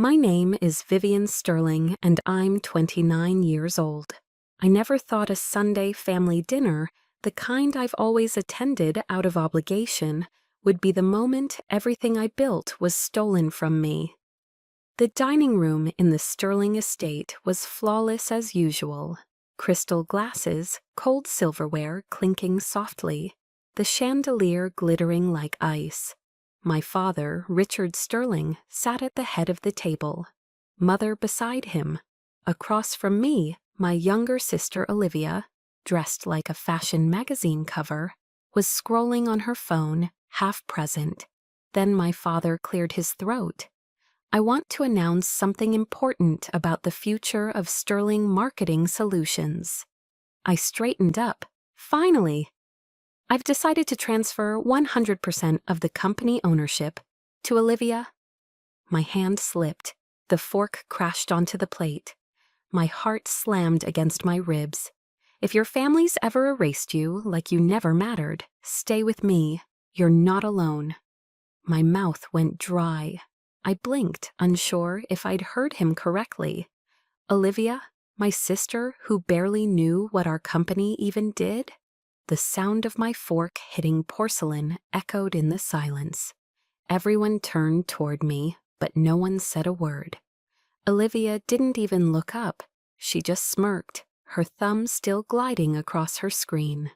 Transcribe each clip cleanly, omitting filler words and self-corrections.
My name is Vivian Sterling, and I'm 29 years old. I never thought a Sunday family dinner, the kind I've always attended out of obligation, would be the moment everything I built was stolen from me. The dining room in the Sterling estate was flawless as usual. Crystal glasses, cold silverware clinking softly, the chandelier glittering like ice. My father, Richard Sterling, sat at the head of the table, mother beside him. Across from me, my younger sister Olivia, dressed like a fashion magazine cover, was scrolling on her phone, half present. Then my father cleared his throat. I want to announce something important about the future of Sterling Marketing Solutions. I straightened up. Finally! I've decided to transfer 100% of the company ownership to Olivia. My hand slipped. The fork crashed onto the plate. My heart slammed against my ribs. If your family's ever erased you like you never mattered, stay with me. You're not alone. My mouth went dry. I blinked, unsure if I'd heard him correctly. Olivia, my sister who barely knew what our company even did? The sound of my fork hitting porcelain echoed in the silence. Everyone turned toward me, but no one said a word. Olivia didn't even look up. She just smirked, her thumb still gliding across her screen.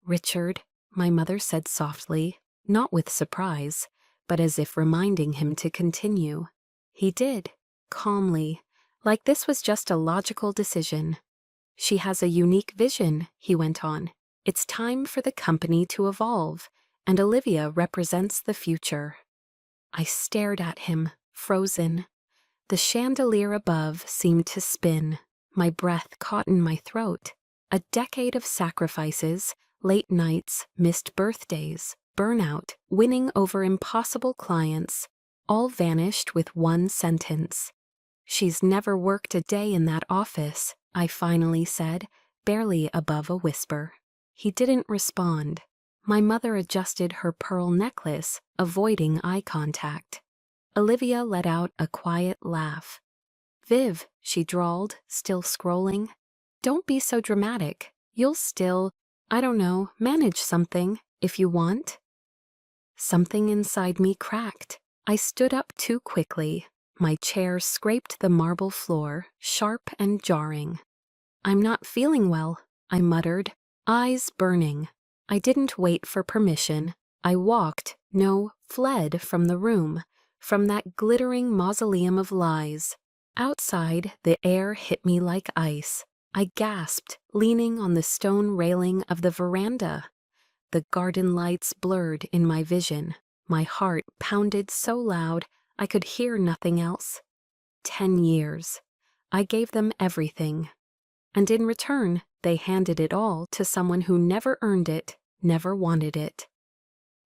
"Richard," my mother said softly, not with surprise, but as if reminding him to continue. He did, calmly, like this was just a logical decision. "She has a unique vision," he went on. "It's time for the company to evolve, and Olivia represents the future." I stared at him, frozen. The chandelier above seemed to spin. My breath caught in my throat. A decade of sacrifices, late nights, missed birthdays, burnout, winning over impossible clients, all vanished with one sentence. "She's never worked a day in that office," I finally said, barely above a whisper. He didn't respond. My mother adjusted her pearl necklace, avoiding eye contact. Olivia let out a quiet laugh. "Viv," she drawled, still scrolling. "Don't be so dramatic. You'll still, I don't know, manage something, if you want." Something inside me cracked. I stood up too quickly. My chair scraped the marble floor, sharp and jarring. "I'm not feeling well," I muttered, eyes burning. I didn't wait for permission. I walked, no, fled from the room, from that glittering mausoleum of lies. Outside, the air hit me like ice. I gasped, leaning on the stone railing of the veranda. The garden lights blurred in my vision. My heart pounded so loud I could hear nothing else. 10 years. I gave them everything. And in return, they handed it all to someone who never earned it, never wanted it.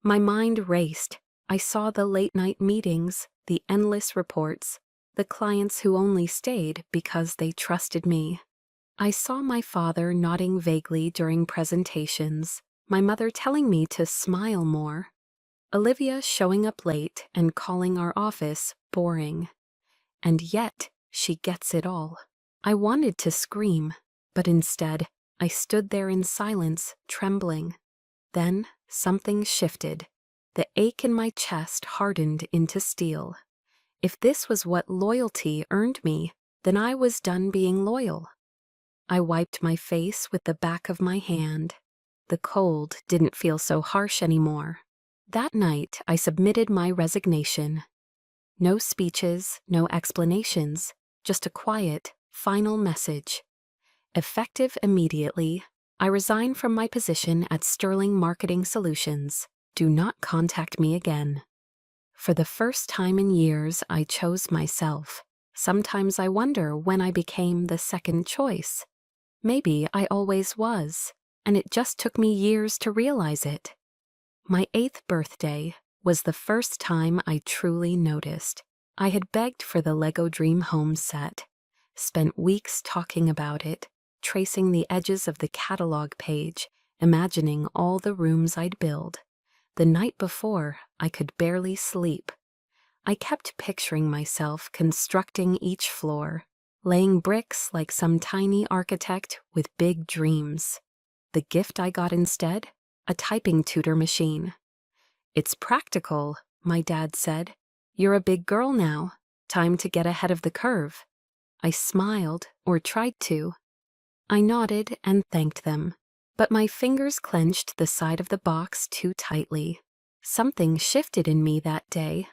My mind raced. I saw the late-night meetings, the endless reports, the clients who only stayed because they trusted me. I saw my father nodding vaguely during presentations, my mother telling me to smile more, Olivia showing up late and calling our office boring. And yet, she gets it all. I wanted to scream, but instead, I stood there in silence, trembling. Then, something shifted. The ache in my chest hardened into steel. If this was what loyalty earned me, then I was done being loyal. I wiped my face with the back of my hand. The cold didn't feel so harsh anymore. That night, I submitted my resignation. No speeches, no explanations, just a quiet, final message. Effective immediately, I resign from my position at Sterling Marketing Solutions. Do not contact me again. For the first time in years, I chose myself. Sometimes I wonder when I became the second choice. Maybe I always was, and it just took me years to realize it. My 8th birthday was the first time I truly noticed. I had begged for the Lego Dream Home set, spent weeks talking about it, tracing the edges of the catalog page, imagining all the rooms I'd build. The night before, I could barely sleep. I kept picturing myself constructing each floor, laying bricks like some tiny architect with big dreams. The gift I got instead? A typing tutor machine. "It's practical," my dad said. "You're a big girl now. Time to get ahead of the curve." I smiled, or tried to. I nodded and thanked them, but my fingers clenched the side of the box too tightly. Something shifted in me that day,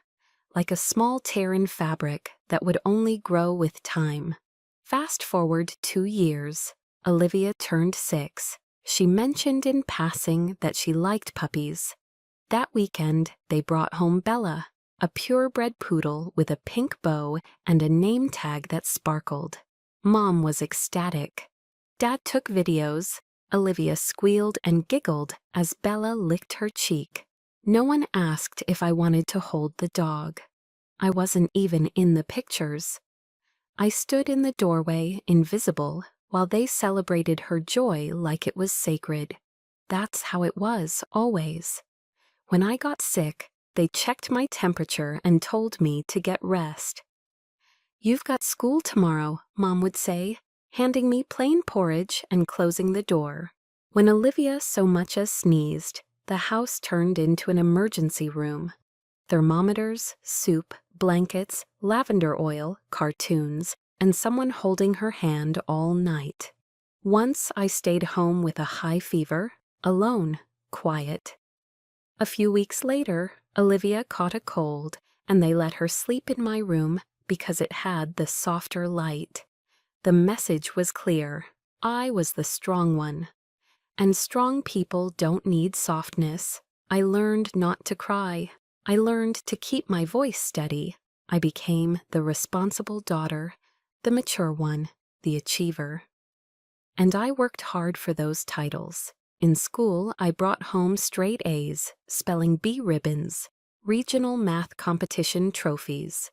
like a small tear in fabric that would only grow with time. Fast forward 2 years. Olivia turned 6. She mentioned in passing that she liked puppies. That weekend, they brought home Bella, a purebred poodle with a pink bow and a name tag that sparkled. Mom was ecstatic. Dad took videos. Olivia squealed and giggled as Bella licked her cheek. No one asked if I wanted to hold the dog. I wasn't even in the pictures. I stood in the doorway, invisible, while they celebrated her joy like it was sacred. That's how it was, always. When I got sick, they checked my temperature and told me to get rest. "You've got school tomorrow," Mom would say, handing me plain porridge and closing the door. When Olivia so much as sneezed, the house turned into an emergency room. Thermometers, soup, blankets, lavender oil, cartoons, and someone holding her hand all night. Once I stayed home with a high fever, alone, quiet. A few weeks later, Olivia caught a cold, and they let her sleep in my room because it had the softer light. The message was clear. I was the strong one. And strong people don't need softness. I learned not to cry. I learned to keep my voice steady. I became the responsible daughter, the mature one, the achiever. And I worked hard for those titles. In school, I brought home straight A's, spelling bee ribbons, regional math competition trophies.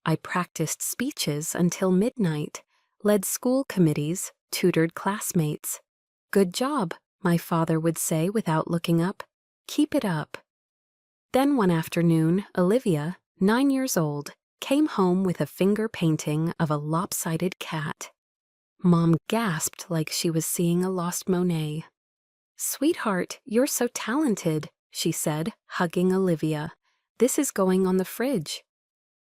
I practiced speeches until midnight, led school committees, tutored classmates. "Good job," my father would say without looking up. "Keep it up." Then one afternoon, Olivia, 9 years old, came home with a finger painting of a lopsided cat. Mom gasped like she was seeing a lost Monet. "Sweetheart, you're so talented," she said, hugging Olivia. "This is going on the fridge."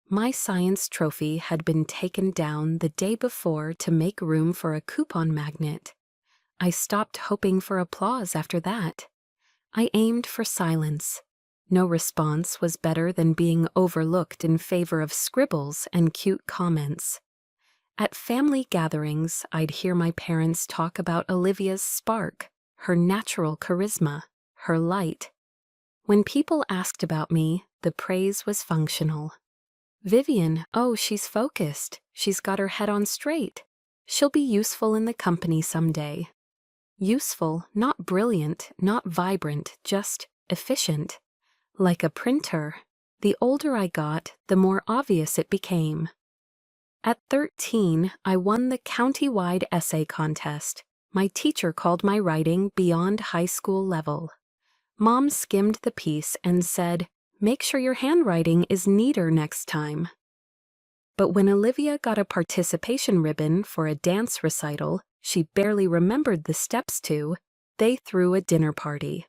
My science trophy had been taken down the day before to make room for a coupon magnet. I stopped hoping for applause after that. I aimed for silence. No response was better than being overlooked in favor of scribbles and cute comments. At family gatherings, I'd hear my parents talk about Olivia's spark, her natural charisma, her light. When people asked about me, the praise was functional. "Vivian, oh, she's focused. She's got her head on straight. She'll be useful in the company someday." Useful, not brilliant, not vibrant, just efficient. Like a printer. The older I got, the more obvious it became. At 13, I won the county-wide essay contest. My teacher called my writing beyond high school level. Mom skimmed the piece and said, "Make sure your handwriting is neater next time." But when Olivia got a participation ribbon for a dance recital she barely remembered the steps to, they threw a dinner party.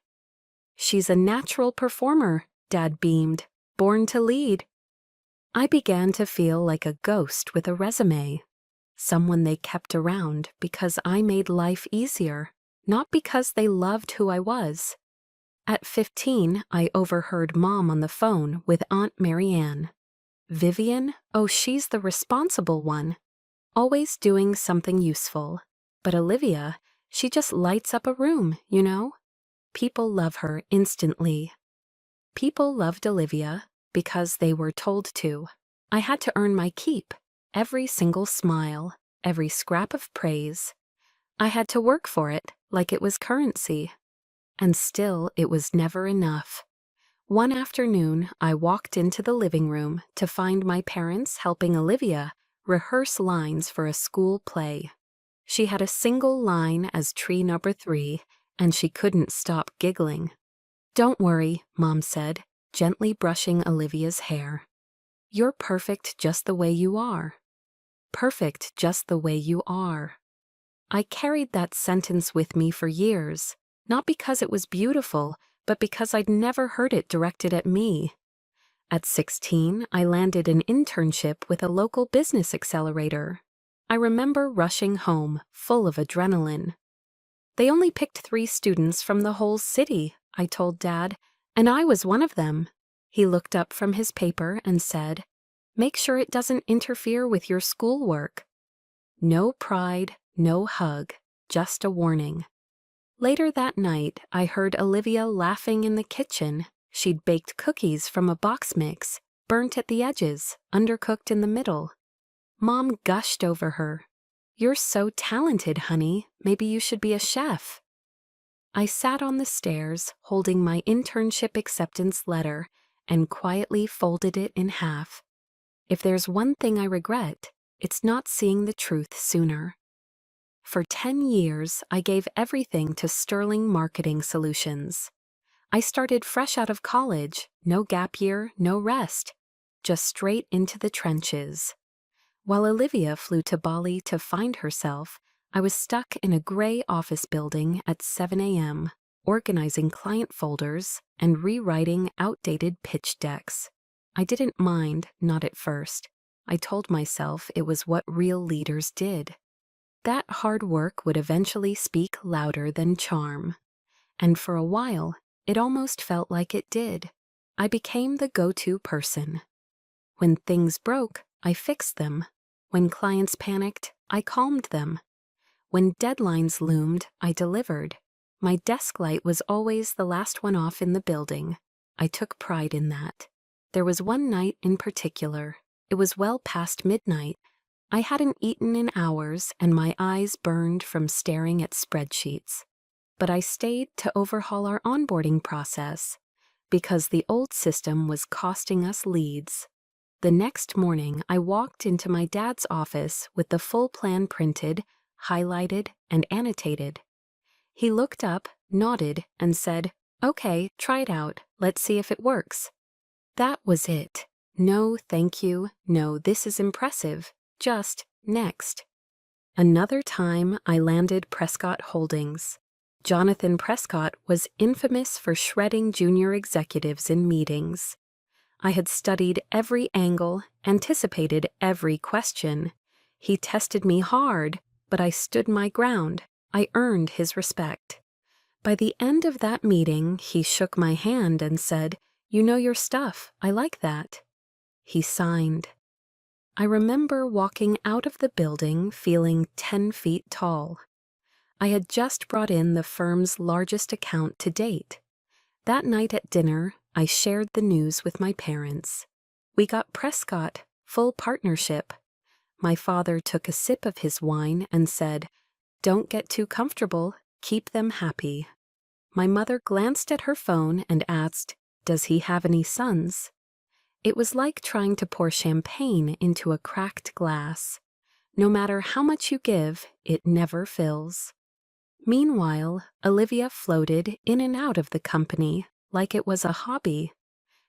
"She's a natural performer," Dad beamed, "born to lead." I began to feel like a ghost with a resume. Someone they kept around because I made life easier, not because they loved who I was. At 15, I overheard Mom on the phone with Aunt Marianne. "Vivian? Oh, she's the responsible one. Always doing something useful. But Olivia, she just lights up a room, you know? People love her instantly." People loved Olivia because they were told to. I had to earn my keep, every single smile, every scrap of praise. I had to work for it like it was currency. And still, it was never enough. One afternoon, I walked into the living room to find my parents helping Olivia rehearse lines for a school play. She had a single line as tree number 3, and she couldn't stop giggling. "Don't worry," Mom said, gently brushing Olivia's hair. You're perfect just the way you are. Perfect just the way you are. I carried that sentence with me for years, not because it was beautiful, but because I'd never heard it directed at me. At 16, I landed an internship with a local business accelerator. I remember rushing home, full of adrenaline. They only picked 3 students from the whole city, I told Dad, and I was one of them. He looked up from his paper and said, "Make sure it doesn't interfere with your schoolwork." No pride, no hug, just a warning. Later that night, I heard Olivia laughing in the kitchen. She'd baked cookies from a box mix, burnt at the edges, undercooked in the middle. Mom gushed over her. "You're so talented, honey. Maybe you should be a chef." I sat on the stairs, holding my internship acceptance letter, and quietly folded it in half. If there's one thing I regret, it's not seeing the truth sooner. For 10 years, I gave everything to Sterling Marketing Solutions. I started fresh out of college, no gap year, no rest, just straight into the trenches. While Olivia flew to Bali to find herself, I was stuck in a gray office building at 7 a.m., organizing client folders and rewriting outdated pitch decks. I didn't mind, not at first. I told myself it was what real leaders did. That hard work would eventually speak louder than charm. And for a while, it almost felt like it did. I became the go-to person. When things broke, I fixed them. When clients panicked, I calmed them. When deadlines loomed, I delivered. My desk light was always the last one off in the building. I took pride in that. There was one night in particular. It was well past midnight. I hadn't eaten in hours, and my eyes burned from staring at spreadsheets. But I stayed to overhaul our onboarding process, because the old system was costing us leads. The next morning, I walked into my dad's office with the full plan printed, highlighted, and annotated. He looked up, nodded, and said, "Okay, try it out. Let's see if it works." That was it. No, thank you. No, this is impressive. Just next. Another time, I landed Prescott Holdings. Jonathan Prescott was infamous for shredding junior executives in meetings. I had studied every angle, anticipated every question. He tested me hard, but I stood my ground. I earned his respect. By the end of that meeting, he shook my hand and said, "You know your stuff. I like that." He signed. I remember walking out of the building feeling 10 feet tall. I had just brought in the firm's largest account to date. That night at dinner, I shared the news with my parents. We got Prescott, full partnership. My father took a sip of his wine and said, "Don't get too comfortable, keep them happy." My mother glanced at her phone and asked, "Does he have any sons?" It was like trying to pour champagne into a cracked glass. No matter how much you give, it never fills. Meanwhile, Olivia floated in and out of the company like it was a hobby.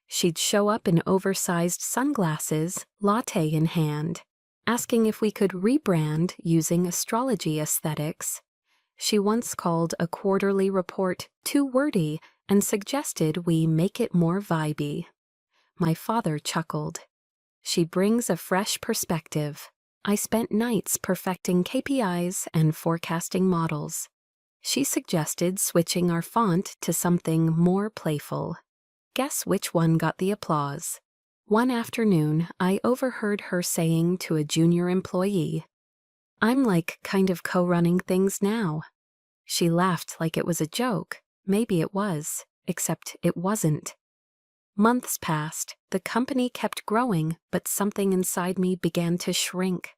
She'd show up in oversized sunglasses, latte in hand, asking if we could rebrand using astrology aesthetics. She once called a quarterly report too wordy and suggested we make it more vibey. My father chuckled. She brings a fresh perspective. I spent nights perfecting KPIs and forecasting models. She suggested switching our font to something more playful. Guess which one got the applause? One afternoon, I overheard her saying to a junior employee, "I'm like kind of co-running things now." She laughed like it was a joke. Maybe it was, except it wasn't. Months passed. The company kept growing, but something inside me began to shrink.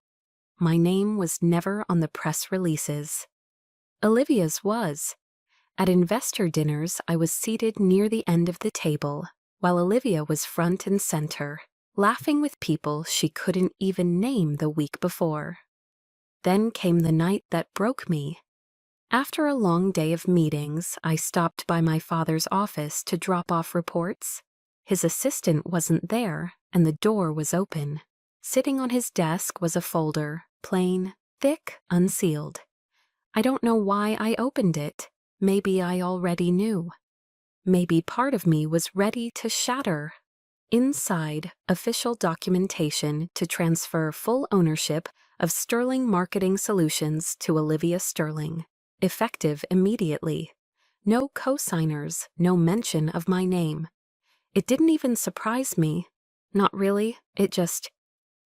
My name was never on the press releases. Olivia's was. At investor dinners, I was seated near the end of the table, while Olivia was front and center, laughing with people she couldn't even name the week before. Then came the night that broke me. After a long day of meetings, I stopped by my father's office to drop off reports. His assistant wasn't there, and the door was open. Sitting on his desk was a folder, plain, thick, unsealed. I don't know why I opened it. Maybe I already knew. Maybe part of me was ready to shatter. Inside, official documentation to transfer full ownership of Sterling Marketing Solutions to Olivia Sterling, effective immediately. No co-signers, no mention of my name. It didn't even surprise me. Not really, it just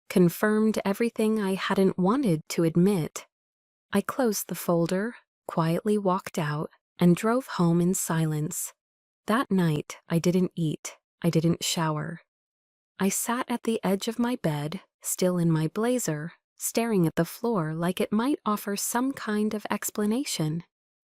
confirmed everything I hadn't wanted to admit. I closed the folder, quietly walked out, and drove home in silence. That night, I didn't eat. I didn't shower. I sat at the edge of my bed, still in my blazer, staring at the floor like it might offer some kind of explanation.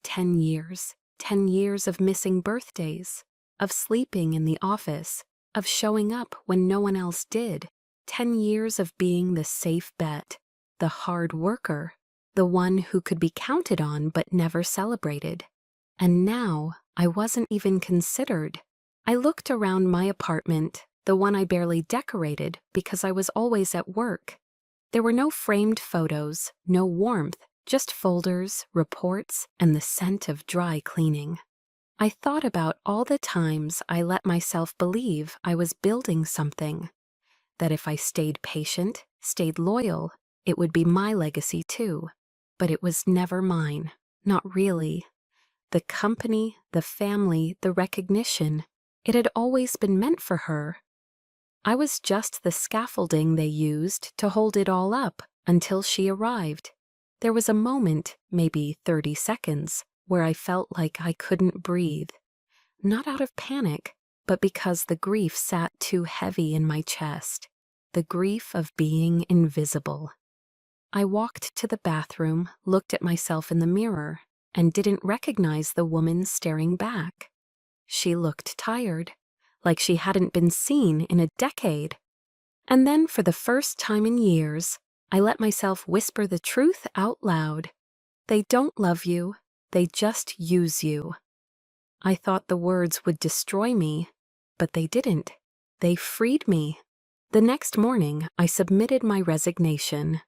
10 years. 10 years of missing birthdays, of sleeping in the office, of showing up when no one else did. 10 years of being the safe bet, the hard worker, the one who could be counted on but never celebrated. And now I wasn't even considered. I looked around my apartment, the one I barely decorated because I was always at work. There were no framed photos, no warmth, just folders, reports, and the scent of dry cleaning. I thought about all the times I let myself believe I was building something. That if I stayed patient, stayed loyal, it would be my legacy too. But it was never mine. Not really. The company, the family, the recognition, it had always been meant for her. I was just the scaffolding they used to hold it all up until she arrived. There was a moment, maybe 30 seconds, where I felt like I couldn't breathe. Not out of panic, but because the grief sat too heavy in my chest. The grief of being invisible. I walked to the bathroom, looked at myself in the mirror, and didn't recognize the woman staring back. She looked tired, like she hadn't been seen in a decade. And then, for the first time in years, I let myself whisper the truth out loud. They don't love you, they just use you. I thought the words would destroy me, but they didn't. They freed me. The next morning, I submitted my resignation.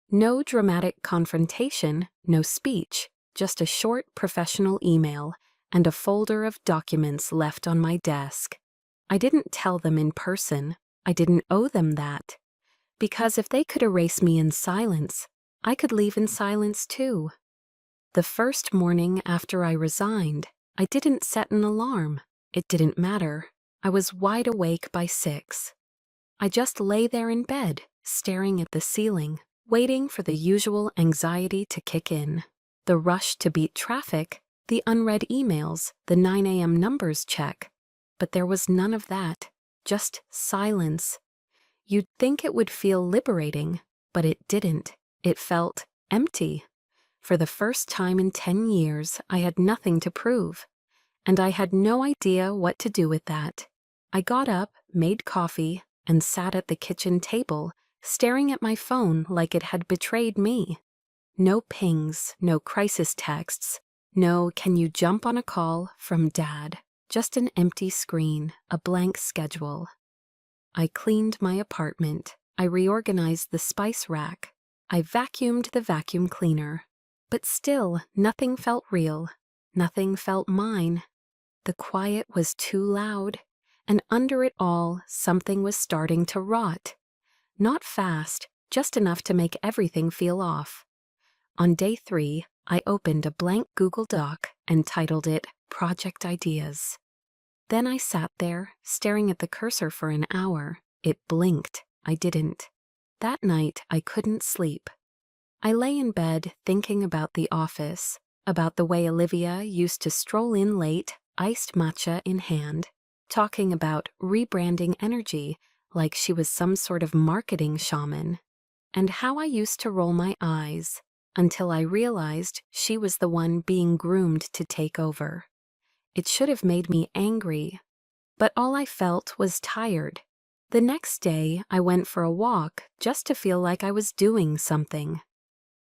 No dramatic confrontation, no speech, just a short professional email and a folder of documents left on my desk. I didn't tell them in person. I didn't owe them that. Because if they could erase me in silence, I could leave in silence too. The first morning after I resigned, I didn't set an alarm. It didn't matter. I was wide awake by 6. I just lay there in bed, staring at the ceiling, waiting for the usual anxiety to kick in. The rush to beat traffic, the unread emails, the 9 a.m. numbers check. But there was none of that. Just silence. You'd think it would feel liberating, but it didn't. It felt empty. For the first time in 10 years, I had nothing to prove. And I had no idea what to do with that. I got up, made coffee, and sat at the kitchen table, staring at my phone like it had betrayed me. No pings, no crisis texts, no "can you jump on a call" from Dad. Just an empty screen, a blank schedule. I cleaned my apartment. I reorganized the spice rack. I vacuumed the vacuum cleaner. But still, nothing felt real. Nothing felt mine. The quiet was too loud, and under it all, something was starting to rot. Not fast, just enough to make everything feel off. On day 3, I opened a blank Google Doc and titled it Project Ideas. Then I sat there, staring at the cursor for an hour. It blinked. I didn't. That night, I couldn't sleep. I lay in bed thinking about the office, about the way Olivia used to stroll in late, iced matcha in hand, talking about rebranding energy like she was some sort of marketing shaman, and how I used to roll my eyes until I realized she was the one being groomed to take over. It should have made me angry, but all I felt was tired. The next day, I went for a walk just to feel like I was doing something.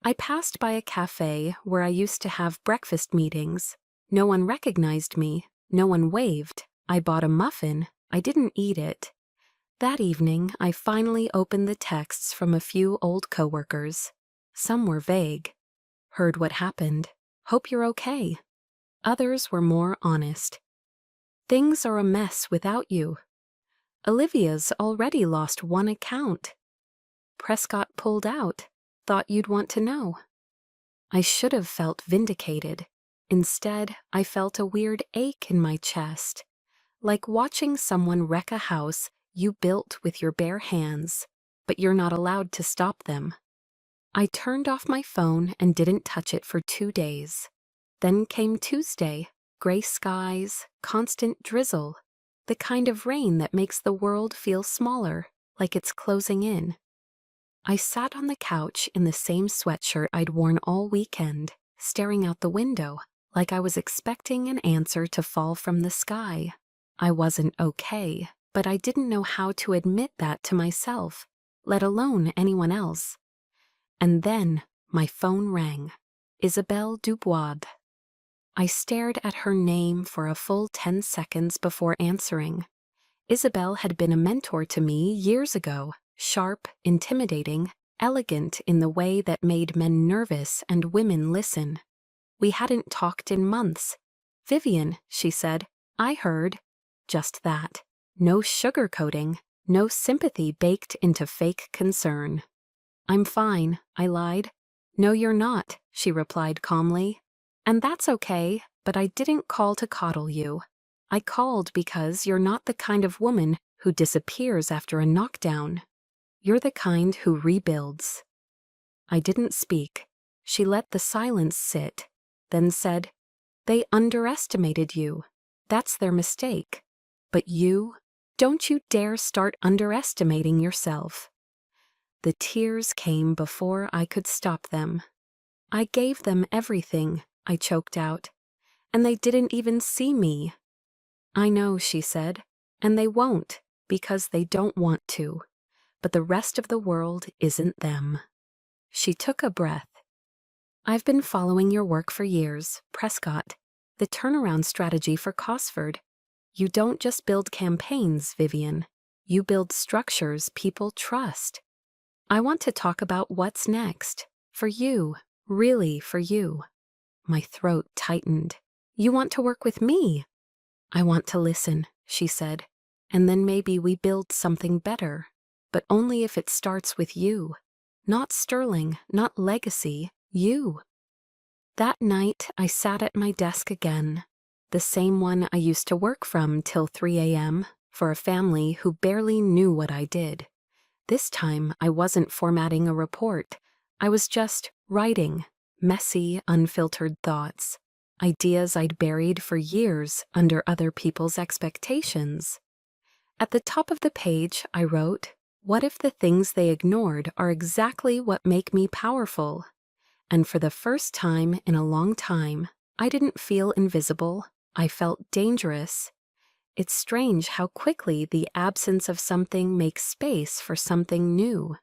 I passed by a cafe where I used to have breakfast meetings. No one recognized me. No one waved. I bought a muffin. I didn't eat it. That evening, I finally opened the texts from a few old coworkers. Some were vague. Heard what happened. Hope you're okay. Others were more honest. Things are a mess without you. Olivia's already lost one account. Prescott pulled out. Thought you'd want to know. I should have felt vindicated. Instead, I felt a weird ache in my chest, like watching someone wreck a house you built with your bare hands, but you're not allowed to stop them. I turned off my phone and didn't touch it for 2 days. Then came Tuesday, gray skies, constant drizzle, the kind of rain that makes the world feel smaller, like it's closing in. I sat on the couch in the same sweatshirt I'd worn all weekend, staring out the window, like I was expecting an answer to fall from the sky. I wasn't okay, but I didn't know how to admit that to myself, let alone anyone else. And then my phone rang. Isabelle Dubois. I stared at her name for a full 10 seconds before answering. Isabelle had been a mentor to me years ago, sharp, intimidating, elegant in the way that made men nervous and women listen. We hadn't talked in months. "Vivian," she said, "I heard." Just that. No sugarcoating, no sympathy baked into fake concern. "I'm fine," I lied. "No, you're not," she replied calmly. "And that's okay, but I didn't call to coddle you. I called because you're not the kind of woman who disappears after a knockdown. You're the kind who rebuilds." I didn't speak. She let the silence sit, then said, "They underestimated you. That's their mistake. But you, don't you dare start underestimating yourself." The tears came before I could stop them. "I gave them everything," I choked out, "and they didn't even see me." "I know," she said, "and they won't, because they don't want to. But the rest of the world isn't them." She took a breath. "I've been following your work for years, Prescott, the turnaround strategy for Cosford. You don't just build campaigns, Vivian. You build structures people trust. I want to talk about what's next. For you, really for you." My throat tightened. "You want to work with me?" "I want to listen," she said, "and then maybe we build something better. But only if it starts with you. Not Sterling, not legacy, you." That night, I sat at my desk again, the same one I used to work from till 3 a.m., for a family who barely knew what I did. This time, I wasn't formatting a report. I was just writing, messy, unfiltered thoughts, ideas I'd buried for years under other people's expectations. At the top of the page, I wrote, "What if the things they ignored are exactly what make me powerful?" And for the first time in a long time, I didn't feel invisible. I felt dangerous. It's strange how quickly the absence of something makes space for something new.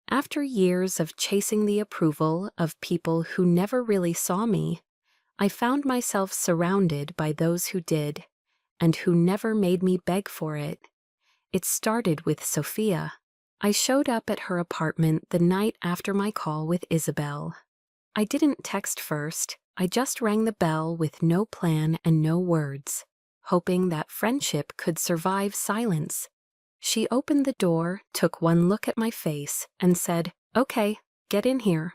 After years of chasing the approval of people who never really saw me, I found myself surrounded by those who did, and who never made me beg for it. It started with Sophia. I showed up at her apartment the night after my call with Isabelle. I didn't text first. I just rang the bell with no plan and no words, hoping that friendship could survive silence. She opened the door, took one look at my face, and said, "Okay, get in here."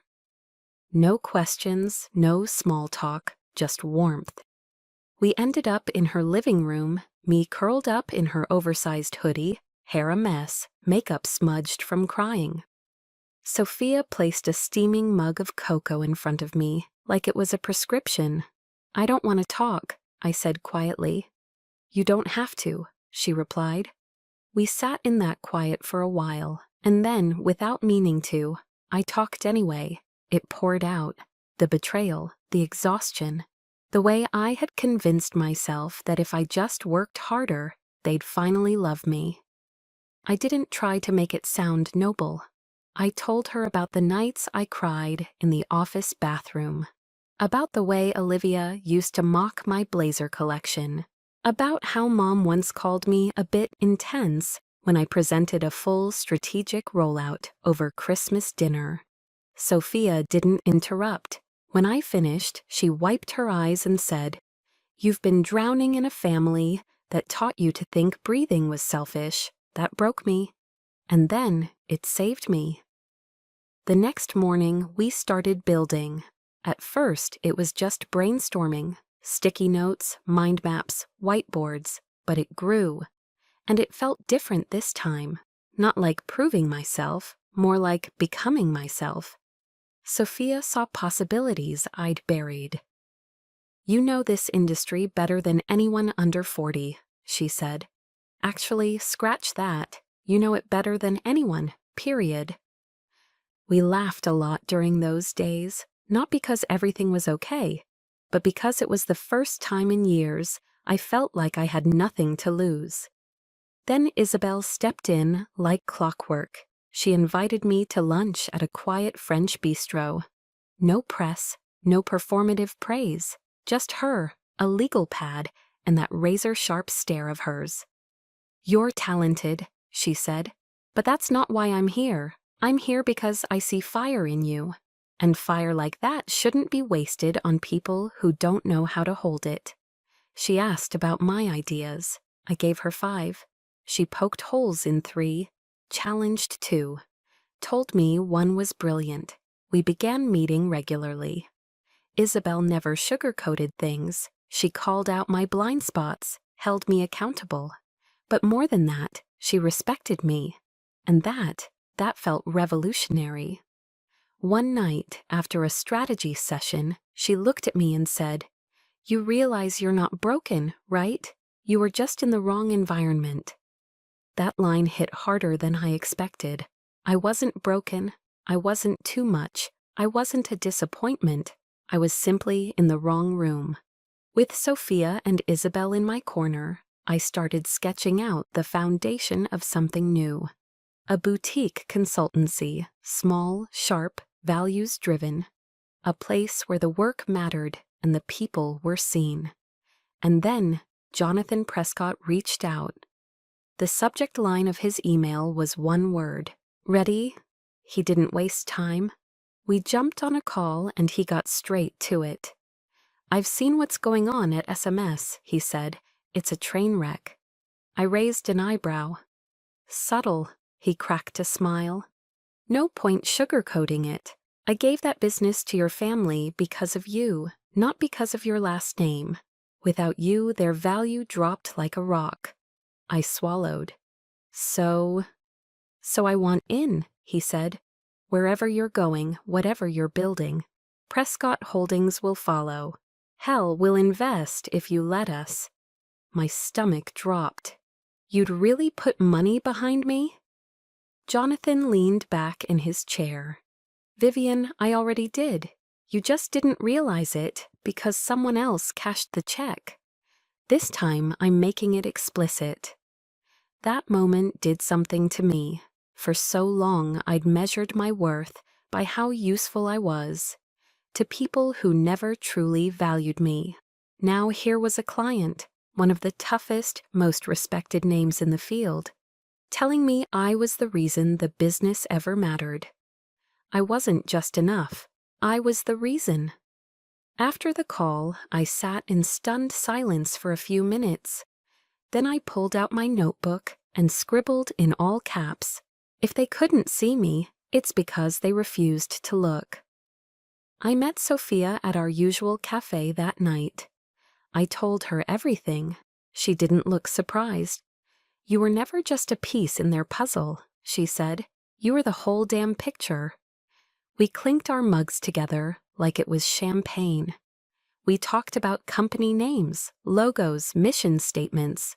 No questions, no small talk, just warmth. We ended up in her living room, me curled up in her oversized hoodie, hair a mess, makeup smudged from crying. Sophia placed a steaming mug of cocoa in front of me, like it was a prescription. "I don't want to talk," I said quietly. "You don't have to," she replied. We sat in that quiet for a while, and then, without meaning to, I talked anyway. It poured out. The betrayal, the exhaustion, the way I had convinced myself that if I just worked harder, they'd finally love me. I didn't try to make it sound noble. I told her about the nights I cried in the office bathroom, about the way Olivia used to mock my blazer collection, about how Mom once called me a bit intense when I presented a full strategic rollout over Christmas dinner. Sophia didn't interrupt. When I finished, she wiped her eyes and said, "You've been drowning in a family that taught you to think breathing was selfish. That broke me. And then it saved me." The next morning, we started building. At first, it was just brainstorming, sticky notes, mind maps, whiteboards, but it grew. And it felt different this time. Not like proving myself, more like becoming myself. Sophia saw possibilities I'd buried. "You know this industry better than anyone under 40, she said. "Actually, scratch that. You know it better than anyone, period." We laughed a lot during those days, not because everything was okay, but because it was the first time in years I felt like I had nothing to lose. Then Isabel stepped in like clockwork. She invited me to lunch at a quiet French bistro. No press, no performative praise, just her, a legal pad, and that razor-sharp stare of hers. "You're talented," she said, "but that's not why I'm here. I'm here because I see fire in you. And fire like that shouldn't be wasted on people who don't know how to hold it." She asked about my ideas. I gave her 5. She poked holes in 3, challenged 2, told me one was brilliant. We began meeting regularly. Isabel never sugarcoated things. She called out my blind spots, held me accountable. But more than that, she respected me. And that felt revolutionary. One night, after a strategy session, she looked at me and said, "You realize you're not broken, right? You were just in the wrong environment." That line hit harder than I expected. I wasn't broken. I wasn't too much. I wasn't a disappointment. I was simply in the wrong room. With Sophia and Isabel in my corner, I started sketching out the foundation of something new. A boutique consultancy, small, sharp, values-driven. A place where the work mattered and the people were seen. And then Jonathan Prescott reached out. The subject line of his email was one word: "Ready?" He didn't waste time. We jumped on a call and he got straight to it. "I've seen what's going on at SMS, he said. "It's a train wreck." I raised an eyebrow. "Subtle," he cracked a smile. "No point sugarcoating it. I gave that business to your family because of you, not because of your last name. Without you, their value dropped like a rock." I swallowed. So I want in," he said. "Wherever you're going, whatever you're building, Prescott Holdings will follow. Hell, we'll invest if you let us." My stomach dropped. "You'd really put money behind me?" Jonathan leaned back in his chair. "Vivian, I already did. You just didn't realize it because someone else cashed the check. This time I'm making it explicit." That moment did something to me. For so long I'd measured my worth by how useful I was to people who never truly valued me. Now here was a client, one of the toughest, most respected names in the field, telling me I was the reason the business ever mattered. I wasn't just enough. I was the reason. After the call, I sat in stunned silence for a few minutes. Then I pulled out my notebook and scribbled in all caps, "If they couldn't see me, it's because they refused to look." I met Sophia at our usual cafe that night. I told her everything. She didn't look surprised. "You were never just a piece in their puzzle," she said. "You were the whole damn picture." We clinked our mugs together like it was champagne. We talked about company names, logos, mission statements.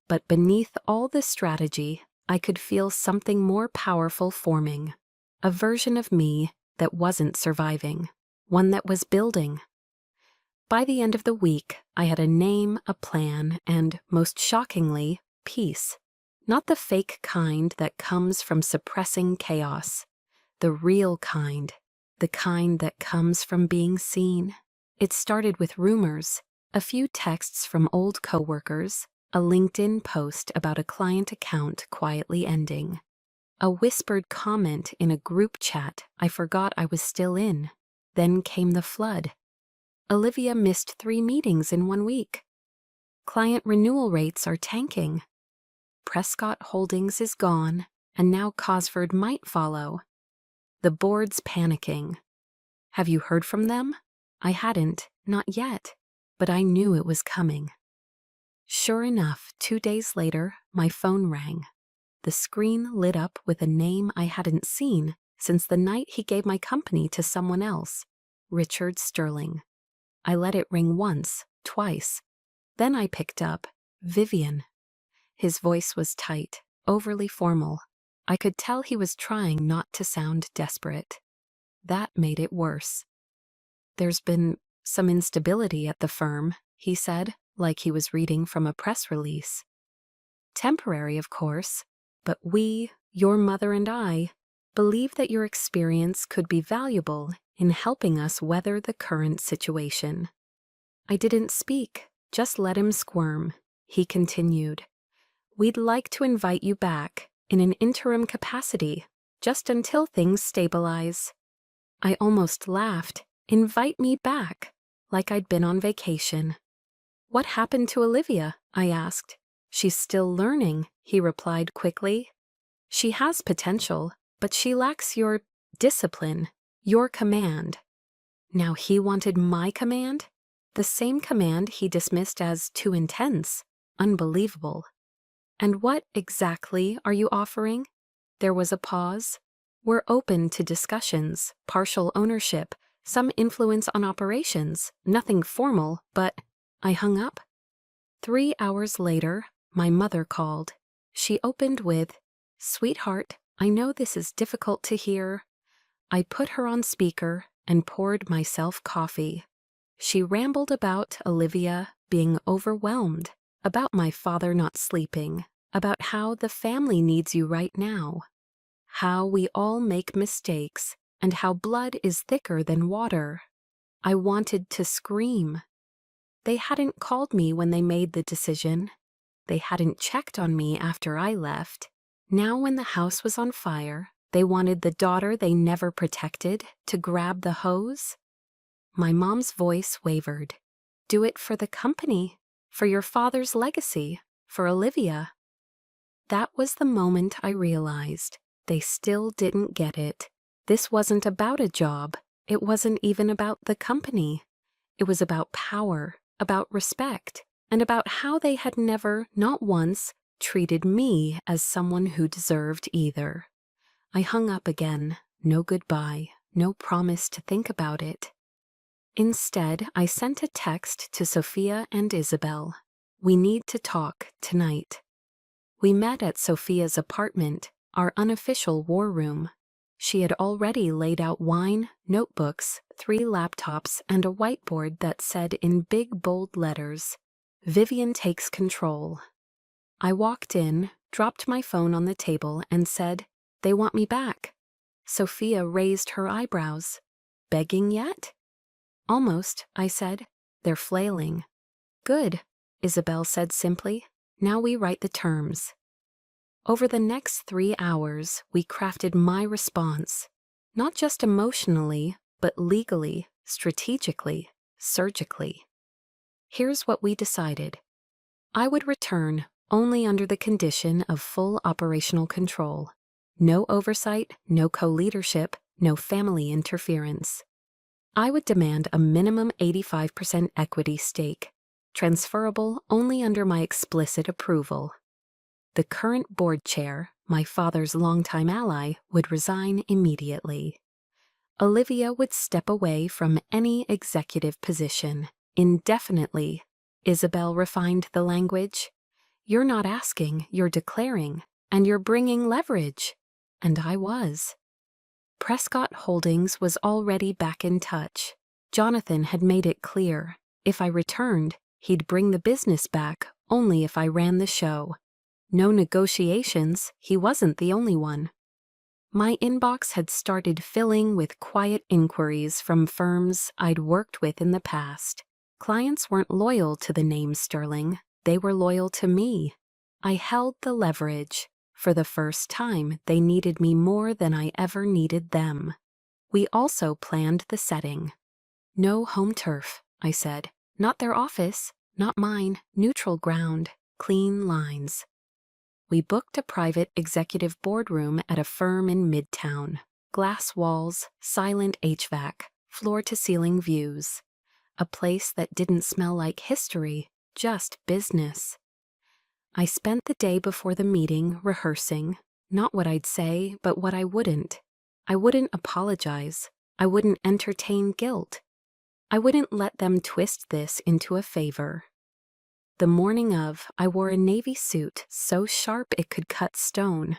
But beneath all the strategy, I could feel something more powerful forming. A version of me that wasn't surviving. One that was building. By the end of the week, I had a name, a plan, and, most shockingly, peace. Not the fake kind that comes from suppressing chaos. The real kind. The kind that comes from being seen. It started with rumors, a few texts from old coworkers, A LinkedIn post about a client account quietly ending. A whispered comment in a group chat I forgot I was still in. Then came the flood. Olivia missed 3 meetings in 1 week. Client renewal rates are tanking. Prescott Holdings is gone, and now Cosford might follow. The board's panicking. Have you heard from them? I hadn't, not yet, but I knew it was coming. Sure enough, 2 days later, my phone rang. The screen lit up with a name I hadn't seen since the night he gave my company to someone else, Richard Sterling. I let it ring once, twice. Then I picked up, Vivian. His voice was tight, overly formal. I could tell he was trying not to sound desperate. That made it worse. There's been some instability at the firm, he said, like he was reading from a press release. Temporary, of course, but we, your mother and I, believe that your experience could be valuable in helping us weather the current situation. I didn't speak, just let him squirm. He continued, We'd like to invite you back in an interim capacity, just until things stabilize. I almost laughed. Invite me back, like I'd been on vacation. What happened to Olivia? I asked. She's still learning, he replied quickly. She has potential, but she lacks your discipline, your command. Now he wanted my command? The same command he dismissed as too intense. Unbelievable. And what exactly are you offering? There was a pause. We're open to discussions, partial ownership, some influence on operations, nothing formal, but I hung up. 3 hours later, my mother called. She opened with, Sweetheart, I know this is difficult to hear. I put her on speaker and poured myself coffee. She rambled about Olivia being overwhelmed, about my father not sleeping, about how the family needs you right now, how we all make mistakes, and how blood is thicker than water. I wanted to scream. They hadn't called me when they made the decision. They hadn't checked on me after I left. Now when the house was on fire, they wanted the daughter they never protected to grab the hose. My mom's voice wavered. Do it for the company, for your father's legacy, for Olivia. That was the moment I realized they still didn't get it. This wasn't about a job. It wasn't even about the company. It was about power, about respect, and about how they had never, not once, treated me as someone who deserved either. I hung up again. No goodbye, no promise to think about it. Instead, I sent a text to Sophia and Isabel. We need to talk tonight. We met at Sophia's apartment, our unofficial war room. She had already laid out wine, notebooks, 3 laptops, and a whiteboard that said in big bold letters, Vivian takes control. I walked in, dropped my phone on the table, and said, They want me back. Sophia raised her eyebrows. Begging yet? Almost, I said. They're flailing. Good, Isabel said simply. Now we write the terms. Over the next 3 hours, we crafted my response, not just emotionally, but legally, strategically, surgically. Here's what we decided. I would return only under the condition of full operational control. No oversight, no co-leadership, no family interference. I would demand a minimum 85% equity stake, transferable only under my explicit approval. The current board chair, my father's longtime ally, would resign immediately. Olivia would step away from any executive position, indefinitely. Isabel refined the language. You're not asking, you're declaring, and you're bringing leverage. And I was. Prescott Holdings was already back in touch. Jonathan had made it clear, if I returned, he'd bring the business back only if I ran the show. No negotiations, he wasn't the only one. My inbox had started filling with quiet inquiries from firms I'd worked with in the past. Clients weren't loyal to the name Sterling. They were loyal to me. I held the leverage. For the first time, they needed me more than I ever needed them. We also planned the setting. No home turf, I said. Not their office, not mine, neutral ground, clean lines. We booked a private executive boardroom at a firm in Midtown. Glass walls, silent HVAC, floor-to-ceiling views. A place that didn't smell like history, just business. I spent the day before the meeting rehearsing, not what I'd say, but what I wouldn't. I wouldn't apologize. I wouldn't entertain guilt. I wouldn't let them twist this into a favor. The morning of, I wore a navy suit so sharp it could cut stone.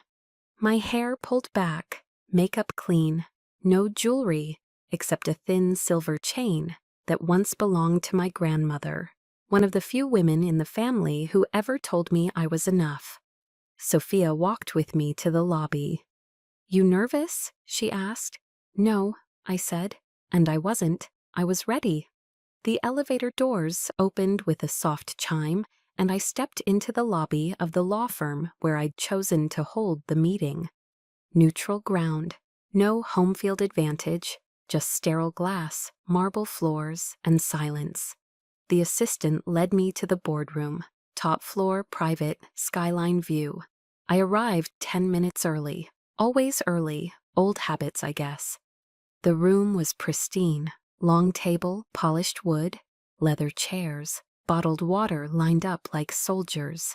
My hair pulled back, makeup clean, no jewelry except a thin silver chain that once belonged to my grandmother, one of the few women in the family who ever told me I was enough. Sophia walked with me to the lobby. "You nervous?" she asked. "No," I said, and I wasn't. I was ready. The elevator doors opened with a soft chime, and I stepped into the lobby of the law firm where I'd chosen to hold the meeting. Neutral ground, no home field advantage, just sterile glass, marble floors, and silence. The assistant led me to the boardroom, top floor, private, skyline view. I arrived 10 minutes early. Always early, old habits, I guess. The room was pristine. Long table, polished wood, leather chairs, bottled water lined up like soldiers.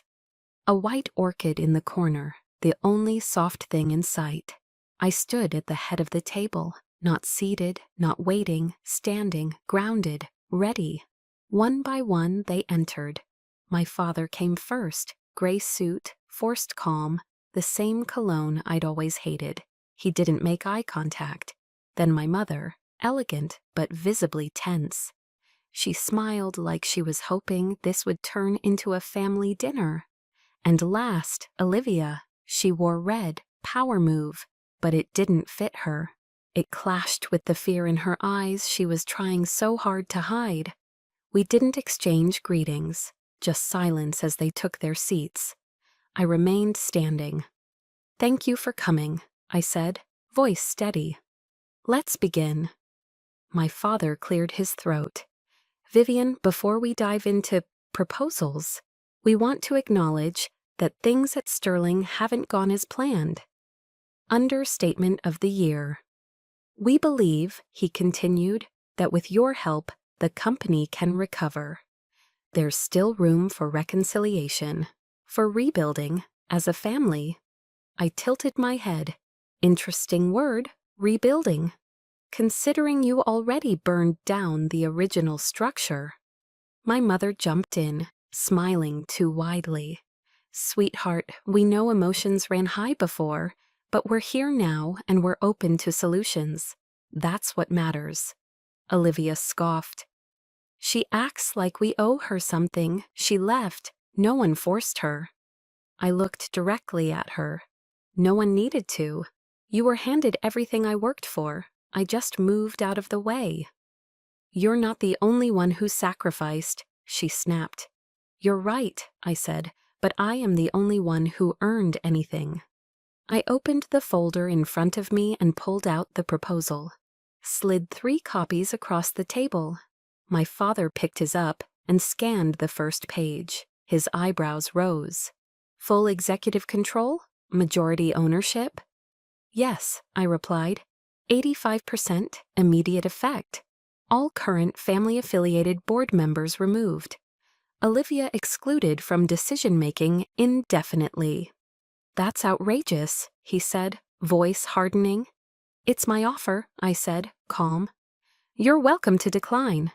A white orchid in the corner, the only soft thing in sight. I stood at the head of the table, not seated, not waiting, standing, grounded, ready. One by one they entered. My father came first, gray suit, forced calm, the same cologne I'd always hated. He didn't make eye contact. Then my mother, elegant but visibly tense. She smiled like she was hoping this would turn into a family dinner. And last, Olivia. She wore red, power move, but it didn't fit her. It clashed with the fear in her eyes she was trying so hard to hide. We didn't exchange greetings, just silence as they took their seats. I remained standing. "Thank you for coming," I said, voice steady. "Let's begin." My father cleared his throat. "Vivian, before we dive into proposals, we want to acknowledge that things at Sterling haven't gone as planned." Understatement of the year. "We believe," he continued, "that with your help, the company can recover. There's still room for reconciliation, for rebuilding, as a family." I tilted my head. Interesting word, rebuilding. Considering you already burned down the original structure. My mother jumped in, smiling too widely. "Sweetheart, we know emotions ran high before, but we're here now and we're open to solutions. That's what matters." Olivia scoffed. "She acts like we owe her something. She left. No one forced her." I looked directly at her. "No one needed to. You were handed everything I worked for. I just moved out of the way." "You're not the only one who sacrificed," she snapped. "You're right," I said, "but I am the only one who earned anything." I opened the folder in front of me and pulled out the proposal. Slid 3 copies across the table. My father picked his up and scanned the first page. His eyebrows rose. "Full executive control? Majority ownership?" "Yes," I replied. 85%, immediate effect. All current family-affiliated board members removed. Olivia excluded from decision-making indefinitely. "That's outrageous," he said, voice hardening. "It's my offer," I said, calm. "You're welcome to decline."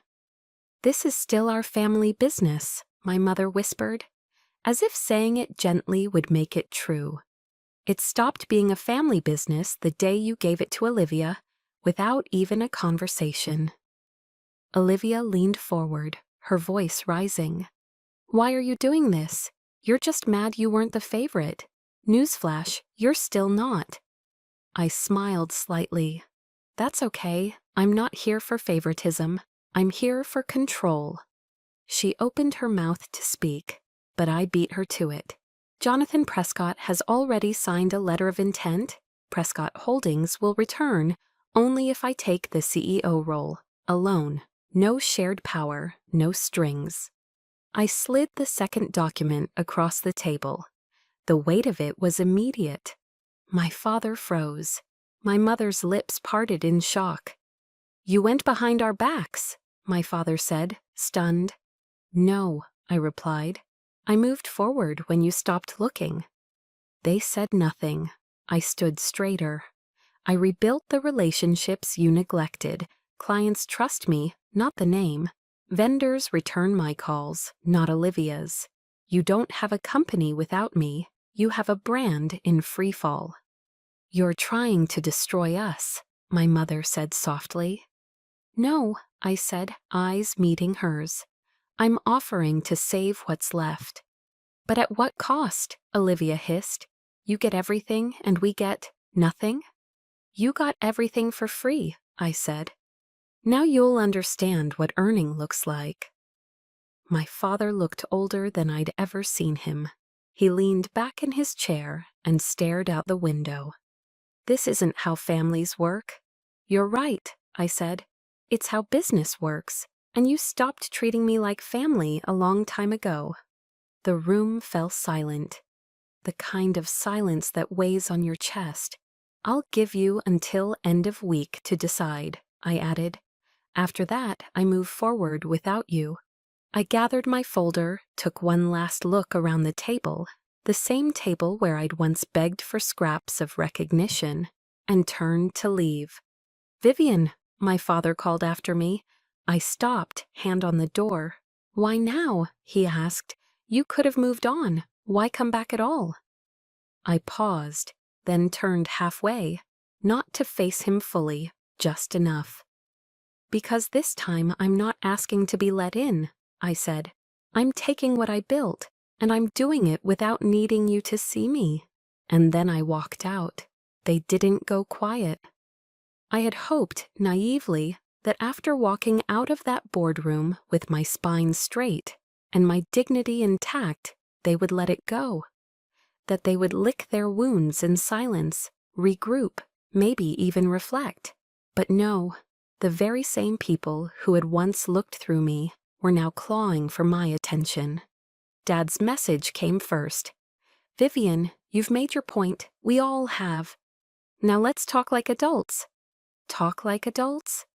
"This is still our family business," my mother whispered, as if saying it gently would make it true. "It stopped being a family business the day you gave it to Olivia, without even a conversation." Olivia leaned forward, her voice rising. "Why are you doing this? You're just mad you weren't the favorite. Newsflash, you're still not." I smiled slightly. "That's okay. I'm not here for favoritism. I'm here for control." She opened her mouth to speak, but I beat her to it. Jonathan Prescott has already signed a letter of intent. Prescott Holdings will return only if I take the CEO role, alone. No shared power, no strings. I slid the second document across the table. The weight of it was immediate. My father froze. My mother's lips parted in shock. "You went behind our backs," my father said, stunned. "No," I replied. "I moved forward when you stopped looking." They said nothing. I stood straighter. I rebuilt the relationships you neglected. Clients trust me, not the name. Vendors return my calls, not Olivia's. You don't have a company without me. You have a brand in free fall. "You're trying to destroy us," my mother said softly. "No," I said, eyes meeting hers. "I'm offering to save what's left." "But at what cost?" Olivia hissed. "You get everything and we get nothing?" "You got everything for free," I said. "Now you'll understand what earning looks like." My father looked older than I'd ever seen him. He leaned back in his chair and stared out the window. "This isn't how families work." "You're right," I said. "It's how business works, and you stopped treating me like family a long time ago." The room fell silent. The kind of silence that weighs on your chest. "I'll give you until end of week to decide," I added. "After that, I move forward without you." I gathered my folder, took one last look around the table, the same table where I'd once begged for scraps of recognition, and turned to leave. "Vivian," my father called after me. I stopped, hand on the door. "Why now?" he asked. "You could have moved on. Why come back at all?" I paused, then turned halfway, not to face him fully, just enough. "Because this time I'm not asking to be let in," I said. "I'm taking what I built, and I'm doing it without needing you to see me." And then I walked out. They didn't go quiet. I had hoped, naively, that after walking out of that boardroom with my spine straight and my dignity intact, they would let it go. That they would lick their wounds in silence, regroup, maybe even reflect. But no, the very same people who had once looked through me were now clawing for my attention. Dad's message came first. "Vivian, you've made your point. We all have. Now let's talk like adults." Talk like adults?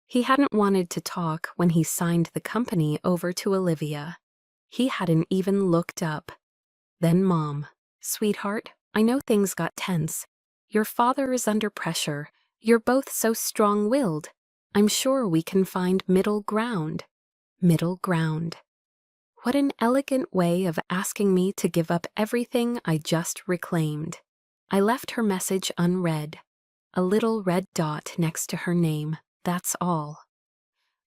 He hadn't wanted to talk when he signed the company over to Olivia. He hadn't even looked up. Then Mom. "Sweetheart, I know things got tense. Your father is under pressure. You're both so strong-willed. I'm sure we can find middle ground." Middle ground. What an elegant way of asking me to give up everything I just reclaimed. I left her message unread. A little red dot next to her name, that's all.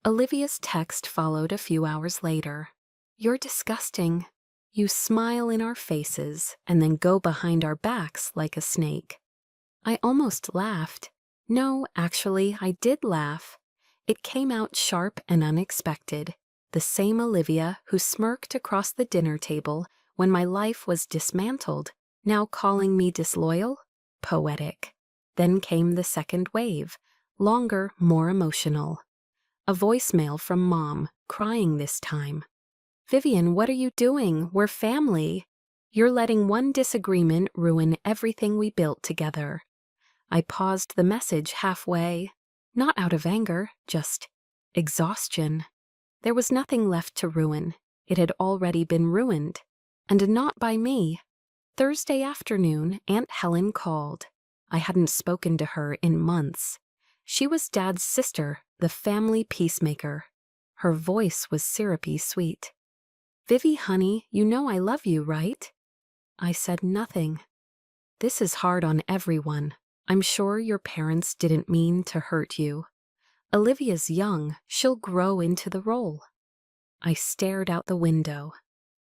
Olivia's text followed a few hours later. "You're disgusting. You smile in our faces and then go behind our backs like a snake." I almost laughed. No, actually, I did laugh. It came out sharp and unexpected. The same Olivia who smirked across the dinner table when my life was dismantled, now calling me disloyal? Poetic. Then came the second wave, longer, more emotional. A voicemail from Mom, crying this time. "Vivian, what are you doing? We're family. You're letting one disagreement ruin everything we built together." I paused the message halfway, not out of anger, just exhaustion. There was nothing left to ruin. It had already been ruined. And not by me. Thursday afternoon, Aunt Helen called. I hadn't spoken to her in months. She was Dad's sister, the family peacemaker. Her voice was syrupy sweet. "Vivi, honey, you know I love you, right?" I said nothing. "This is hard on everyone. I'm sure your parents didn't mean to hurt you. Olivia's young. She'll grow into the role." I stared out the window.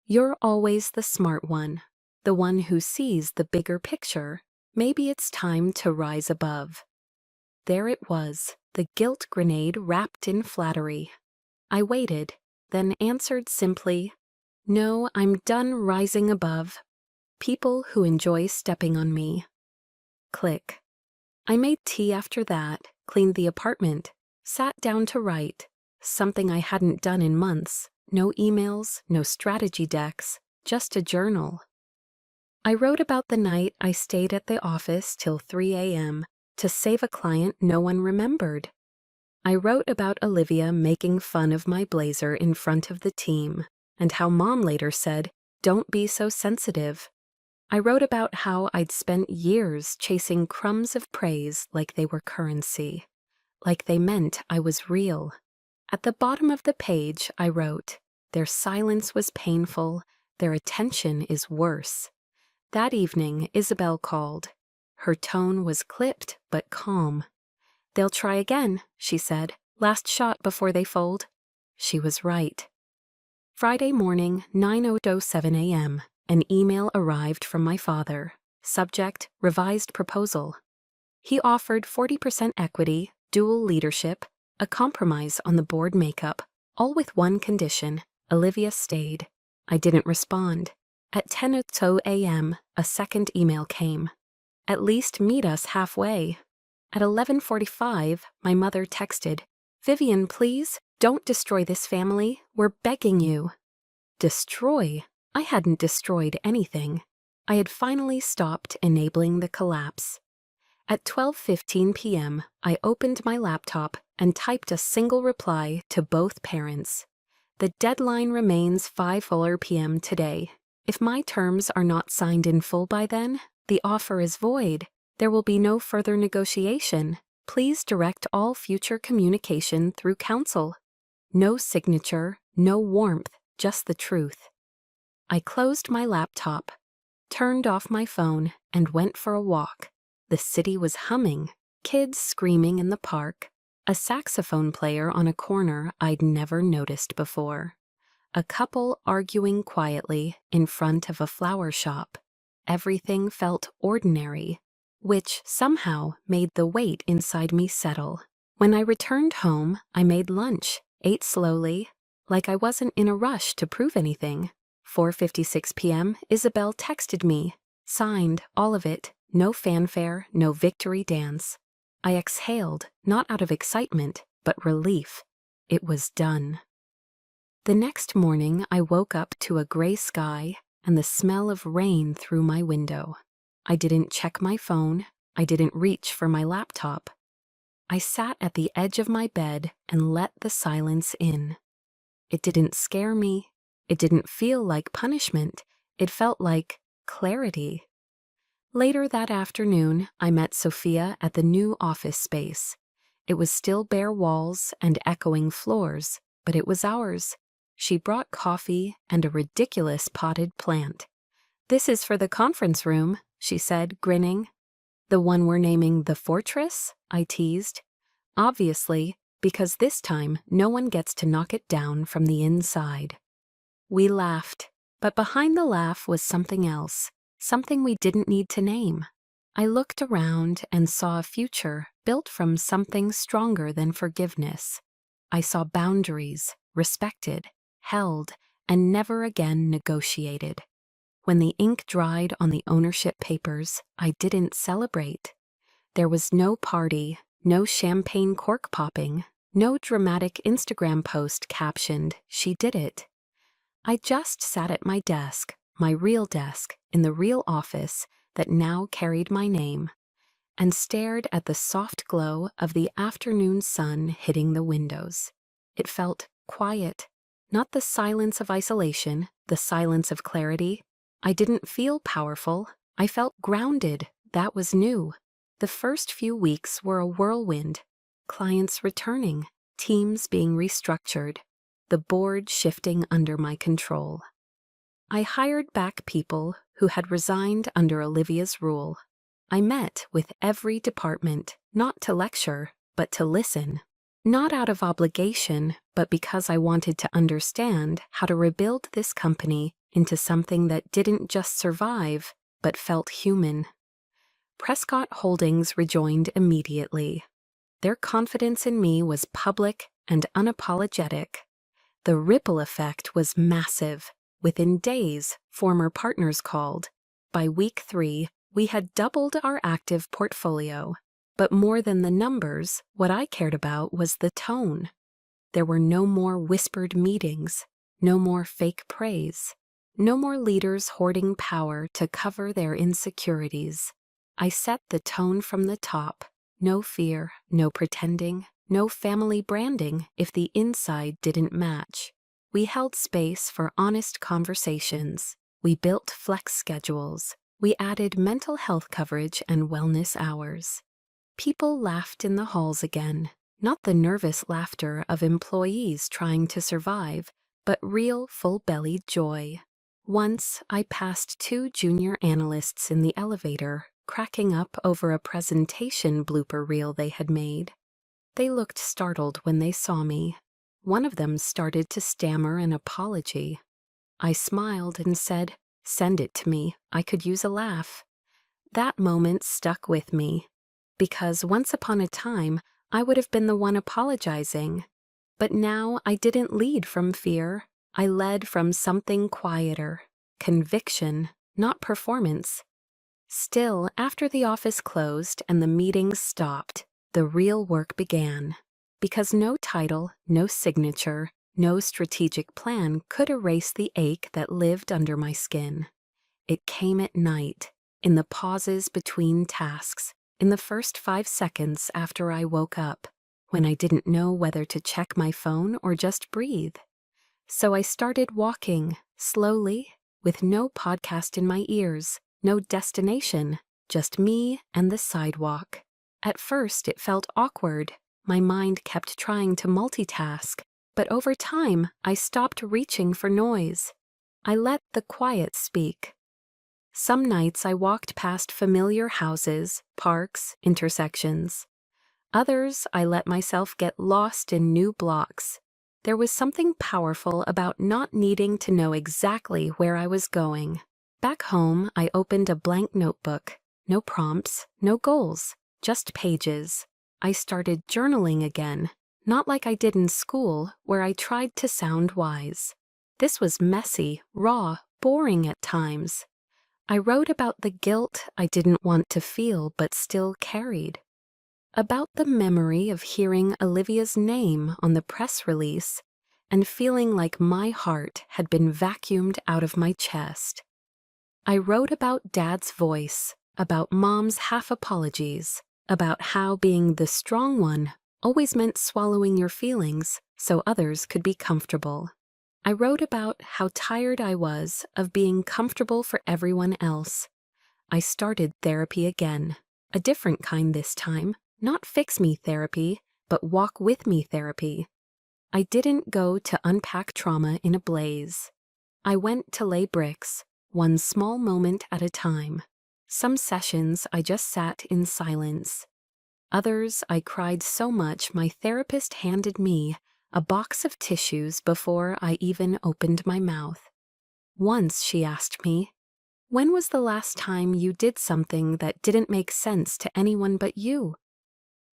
"You're always the smart one, the one who sees the bigger picture. Maybe it's time to rise above." There it was, the guilt grenade wrapped in flattery. I waited, then answered simply, No, I'm done rising above people who enjoy stepping on me. Click. I made tea after that, cleaned the apartment, sat down to write, something I hadn't done in months. No emails, no strategy decks, just a journal. I wrote about the night I stayed at the office till 3 a.m. to save a client no one remembered. I wrote about Olivia making fun of my blazer in front of the team, and how Mom later said, "Don't be so sensitive." I wrote about how I'd spent years chasing crumbs of praise like they were currency, like they meant I was real. At the bottom of the page, I wrote, "Their silence was painful, their attention is worse." That evening, Isabel called. Her tone was clipped but calm. "They'll try again," she said. "Last shot before they fold." She was right. Friday morning, 9:07 a.m., an email arrived from my father. Subject, revised proposal. He offered 40% equity, dual leadership, a compromise on the board makeup, all with one condition: Olivia stayed. I didn't respond. At 10:02 a.m., a second email came. "At least meet us halfway." At 11:45, my mother texted, "Vivian, please, don't destroy this family. We're begging you." Destroy? I hadn't destroyed anything. I had finally stopped enabling the collapse. At 12:15 p.m., I opened my laptop and typed a single reply to both parents. The deadline remains 5:00 p.m. today. If my terms are not signed in full by then, the offer is void. There will be no further negotiation. Please direct all future communication through counsel. No signature, no warmth, just the truth. I closed my laptop, turned off my phone, and went for a walk. The city was humming, kids screaming in the park, a saxophone player on a corner I'd never noticed before, a couple arguing quietly in front of a flower shop. Everything felt ordinary, which somehow made the weight inside me settle. When I returned home, I made lunch, ate slowly, like I wasn't in a rush to prove anything. 4:56 p.m., Isabel texted me. Signed, all of it, no fanfare, no victory dance. I exhaled, not out of excitement, but relief. It was done. The next morning, I woke up to a gray sky and the smell of rain through my window. I didn't check my phone. I didn't reach for my laptop. I sat at the edge of my bed and let the silence in. It didn't scare me. It didn't feel like punishment. It felt like clarity. Later that afternoon, I met Sophia at the new office space. It was still bare walls and echoing floors, but it was ours. She brought coffee and a ridiculous potted plant. "This is for the conference room," she said, grinning. "The one we're naming the Fortress?" I teased. "Obviously, because this time no one gets to knock it down from the inside." We laughed, but behind the laugh was something else, something we didn't need to name. I looked around and saw a future built from something stronger than forgiveness. I saw boundaries, respected, held, and never again negotiated. When the ink dried on the ownership papers, I didn't celebrate. There was no party, no champagne cork popping, no dramatic Instagram post captioned, "She did it." I just sat at my desk, my real desk, in the real office that now carried my name, and stared at the soft glow of the afternoon sun hitting the windows. It felt quiet, not the silence of isolation, the silence of clarity. I didn't feel powerful. I felt grounded. That was new. The first few weeks were a whirlwind. Clients returning, teams being restructured, the board shifting under my control. I hired back people who had resigned under Olivia's rule. I met with every department, not to lecture, but to listen. Not out of obligation, but because I wanted to understand how to rebuild this company into something that didn't just survive, but felt human. Prescott Holdings rejoined immediately. Their confidence in me was public and unapologetic. The ripple effect was massive. Within days, former partners called. By week 3, we had doubled our active portfolio. But more than the numbers, what I cared about was the tone. There were no more whispered meetings, no more fake praise, no more leaders hoarding power to cover their insecurities. I set the tone from the top. No fear, no pretending, no family branding if the inside didn't match. We held space for honest conversations. We built flex schedules. We added mental health coverage and wellness hours. People laughed in the halls again, not the nervous laughter of employees trying to survive, but real full-bellied joy. Once, I passed 2 junior analysts in the elevator, cracking up over a presentation blooper reel they had made. They looked startled when they saw me. One of them started to stammer an apology. I smiled and said, "Send it to me. I could use a laugh." That moment stuck with me, because once upon a time, I would have been the one apologizing. But now I didn't lead from fear. I led from something quieter, conviction, not performance. Still, after the office closed and the meetings stopped, the real work began. Because no title, no signature, no strategic plan could erase the ache that lived under my skin. It came at night, in the pauses between tasks, in the first 5 seconds after I woke up, when I didn't know whether to check my phone or just breathe. So I started walking, slowly, with no podcast in my ears, no destination, just me and the sidewalk. At first it felt awkward. My mind kept trying to multitask, but over time I stopped reaching for noise. I let the quiet speak. Some nights I walked past familiar houses, parks, intersections. Others I let myself get lost in new blocks. There was something powerful about not needing to know exactly where I was going. Back home, I opened a blank notebook. No prompts, no goals, just pages. I started journaling again, not like I did in school, where I tried to sound wise. This was messy, raw, boring at times. I wrote about the guilt I didn't want to feel but still carried. About the memory of hearing Olivia's name on the press release and feeling like my heart had been vacuumed out of my chest. I wrote about Dad's voice, about Mom's half apologies, about how being the strong one always meant swallowing your feelings so others could be comfortable. I wrote about how tired I was of being comfortable for everyone else. I started therapy again, a different kind this time, not fix-me therapy, but walk-with-me therapy. I didn't go to unpack trauma in a blaze. I went to lay bricks, one small moment at a time. Some sessions I just sat in silence. Others I cried so much my therapist handed me a box of tissues before I even opened my mouth. Once she asked me, "When was the last time you did something that didn't make sense to anyone but you?"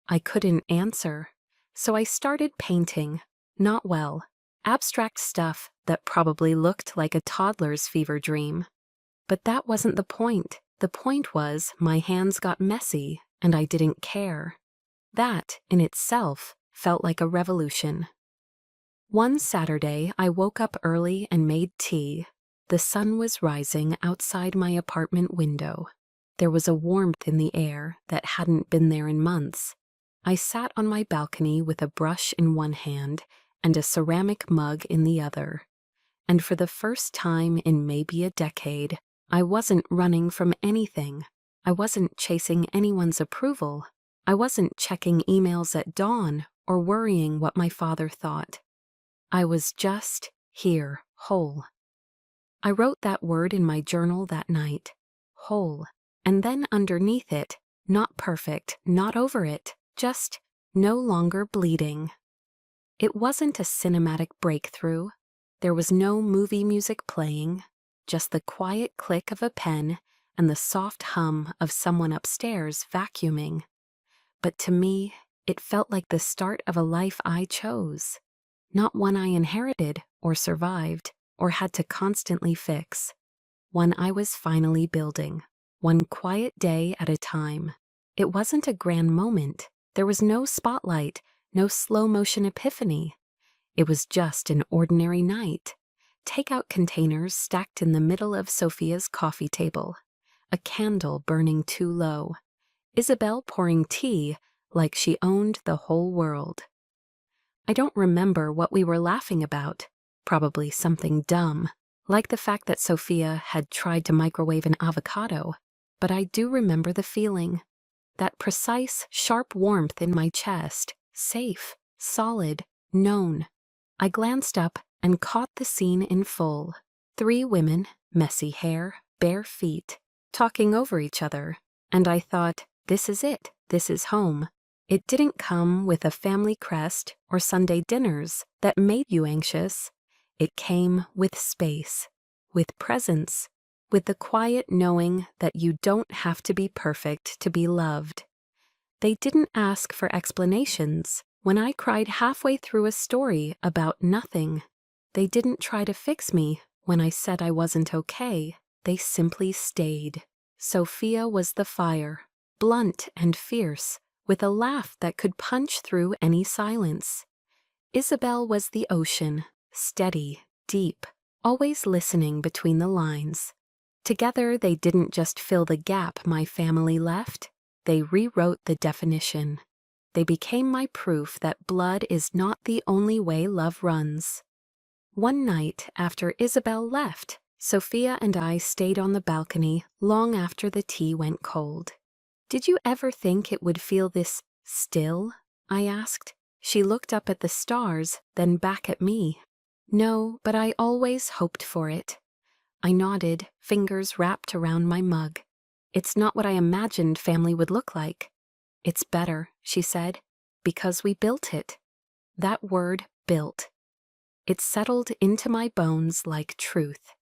I couldn't answer, so I started painting, not well, abstract stuff that probably looked like a toddler's fever dream. But that wasn't the point. The point was my hands got messy and I didn't care. That, in itself, felt like a revolution. One Saturday, I woke up early and made tea. The sun was rising outside my apartment window. There was a warmth in the air that hadn't been there in months. I sat on my balcony with a brush in one hand and a ceramic mug in the other. And for the first time in maybe a decade, I wasn't running from anything. I wasn't chasing anyone's approval. I wasn't checking emails at dawn or worrying what my father thought. I was just here, whole. I wrote that word in my journal that night, whole, and then underneath it, not perfect, not over it, just no longer bleeding. It wasn't a cinematic breakthrough. There was no movie music playing, just the quiet click of a pen and the soft hum of someone upstairs vacuuming. But to me, it felt like the start of a life I chose, not one I inherited or survived, or had to constantly fix. One I was finally building, one quiet day at a time. It wasn't a grand moment. There was no spotlight, no slow-motion epiphany. It was just an ordinary night. Takeout containers stacked in the middle of Sophia's coffee table, a candle burning too low, Isabel pouring tea like she owned the whole world. I don't remember what we were laughing about, probably something dumb, like the fact that Sophia had tried to microwave an avocado, but I do remember the feeling, that precise, sharp warmth in my chest, safe, solid, known. I glanced up and caught the scene in full. 3 women, messy hair, bare feet, talking over each other, and I thought, this is it, this is home. It didn't come with a family crest or Sunday dinners that made you anxious. It came with space, with presence, with the quiet knowing that you don't have to be perfect to be loved. They didn't ask for explanations when I cried halfway through a story about nothing. They didn't try to fix me when I said I wasn't okay. They simply stayed. Sophia was the fire, blunt and fierce, with a laugh that could punch through any silence. Isabel was the ocean, steady, deep, always listening between the lines. Together, they didn't just fill the gap my family left, they rewrote the definition. They became my proof that blood is not the only way love runs. One night after Isabel left, Sophia and I stayed on the balcony long after the tea went cold. Did you ever think it would feel this still? I asked. She looked up at the stars, then back at me. No, but I always hoped for it. I nodded, fingers wrapped around my mug. It's not what I imagined family would look like. It's better, she said, because we built it. That word, built. It settled into my bones like truth.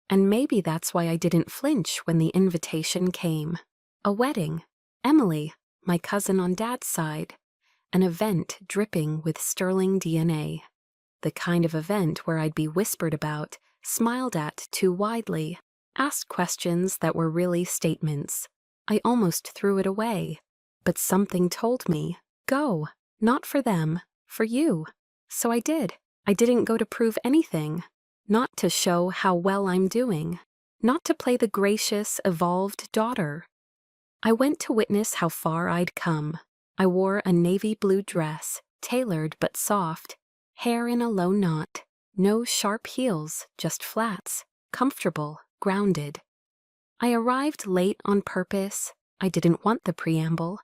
And maybe that's why I didn't flinch when the invitation came. A wedding. Emily, my cousin on Dad's side. An event dripping with Sterling DNA. The kind of event where I'd be whispered about, smiled at too widely, asked questions that were really statements. I almost threw it away. But something told me, go, not for them, for you. So I did. I didn't go to prove anything, not to show how well I'm doing, not to play the gracious, evolved daughter. I went to witness how far I'd come. I wore a navy blue dress, tailored but soft, hair in a low knot, no sharp heels, just flats, comfortable, grounded. I arrived late on purpose. I didn't want the preamble.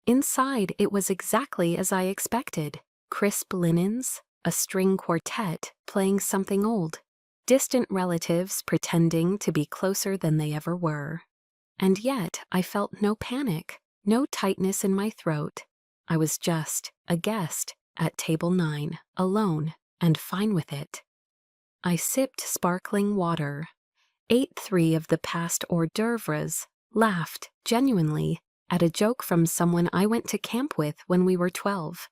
Inside, it was exactly as I expected. Crisp linens, a string quartet playing something old, distant relatives pretending to be closer than they ever were. And yet, I felt no panic, no tightness in my throat. I was just a guest at table 9, alone, and fine with it. I sipped sparkling water, ate 3 of the past hors d'oeuvres, laughed, genuinely, at a joke from someone I went to camp with when we were 12.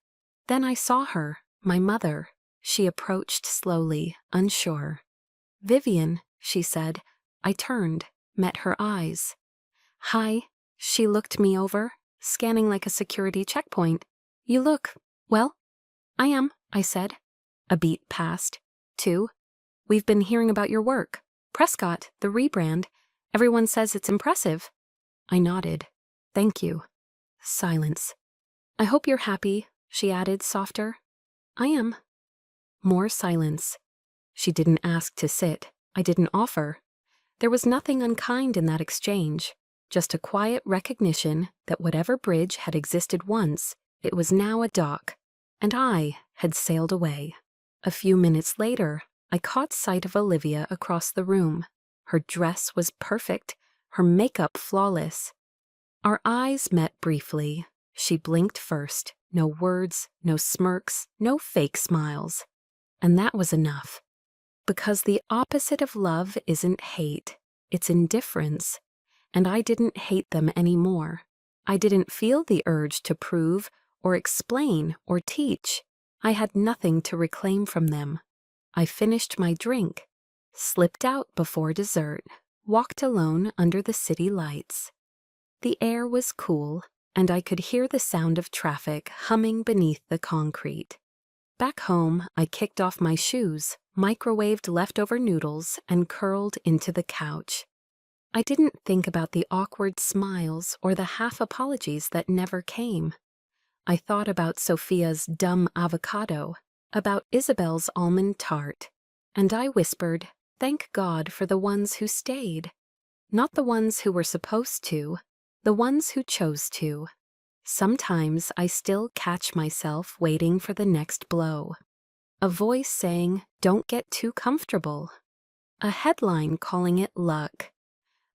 Then I saw her, my mother. She approached slowly, unsure. "Vivian," she said. I turned, met her eyes. "Hi." She looked me over, scanning like a security checkpoint. "You look, well?" "I am," I said. A beat passed. 2. "We've been hearing about your work. Prescott, the rebrand. Everyone says it's impressive." I nodded. "Thank you." Silence. "I hope you're happy," she added, softer. "I am." More silence. She didn't ask to sit. I didn't offer. There was nothing unkind in that exchange, just a quiet recognition that whatever bridge had existed once, it was now a dock, and I had sailed away. A few minutes later, I caught sight of Olivia across the room. Her dress was perfect, her makeup flawless. Our eyes met briefly. She blinked first. No words, no smirks, no fake smiles. And that was enough. Because the opposite of love isn't hate, it's indifference. And I didn't hate them anymore. I didn't feel the urge to prove or explain or teach. I had nothing to reclaim from them. I finished my drink. slipped out before dessert, walked alone under the city lights. The air was cool, and I could hear the sound of traffic humming beneath the concrete. Back home, I kicked off my shoes, microwaved leftover noodles, and curled into the couch. I didn't think about the awkward smiles or the half apologies that never came. I thought about Sophia's dumb avocado, about Isabel's almond tart, and I whispered, "Thank God for the ones who stayed. Not the ones who were supposed to, the ones who chose to." Sometimes I still catch myself waiting for the next blow. A voice saying, "Don't get too comfortable." A headline calling it luck.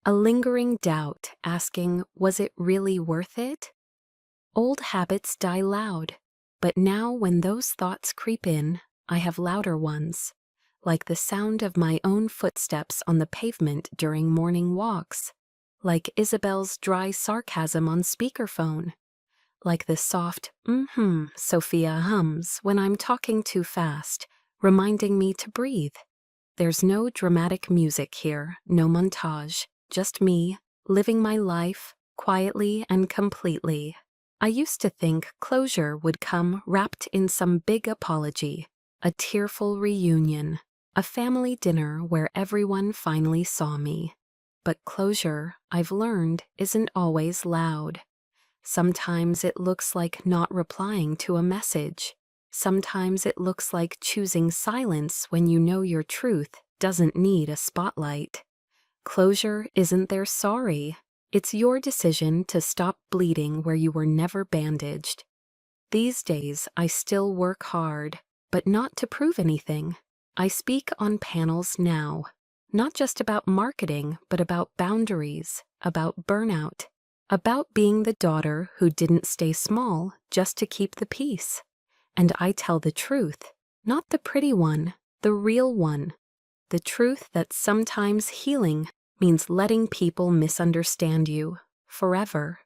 A lingering doubt asking, was it really worth it? Old habits die loud, but now when those thoughts creep in, I have louder ones, like the sound of my own footsteps on the pavement during morning walks, like Isabel's dry sarcasm on speakerphone, like the soft Sophia hums when I'm talking too fast, reminding me to breathe. There's no dramatic music here, no montage, just me, living my life, quietly and completely. I used to think closure would come wrapped in some big apology, a tearful reunion, a family dinner where everyone finally saw me. But closure, I've learned, isn't always loud. Sometimes it looks like not replying to a message. Sometimes it looks like choosing silence when you know your truth doesn't need a spotlight. Closure isn't their sorry. It's your decision to stop bleeding where you were never bandaged. These days, I still work hard, but not to prove anything. I speak on panels now, not just about marketing, but about boundaries, about burnout, about being the daughter who didn't stay small just to keep the peace. And I tell the truth, not the pretty one, the real one. The truth that sometimes healing means letting people misunderstand you forever.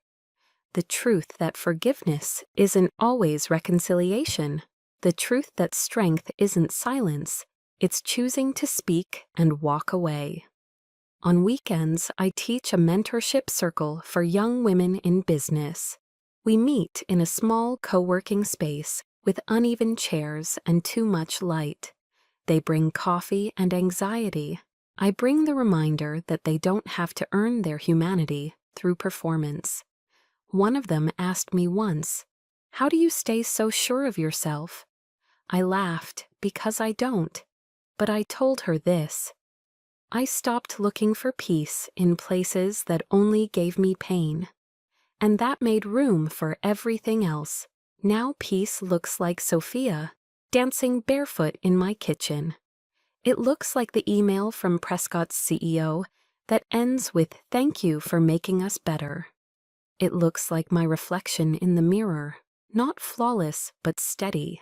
The truth that forgiveness isn't always reconciliation. The truth that strength isn't silence. It's choosing to speak and walk away. On weekends, I teach a mentorship circle for young women in business. We meet in a small co-working space with uneven chairs and too much light. They bring coffee and anxiety. I bring the reminder that they don't have to earn their humanity through performance. One of them asked me once, "How do you stay so sure of yourself?" I laughed because I don't. But I told her this. I stopped looking for peace in places that only gave me pain. And that made room for everything else. Now peace looks like Sophia dancing barefoot in my kitchen. It looks like the email from Prescott's CEO that ends with "Thank you for making us better." It looks like my reflection in the mirror, not flawless but steady.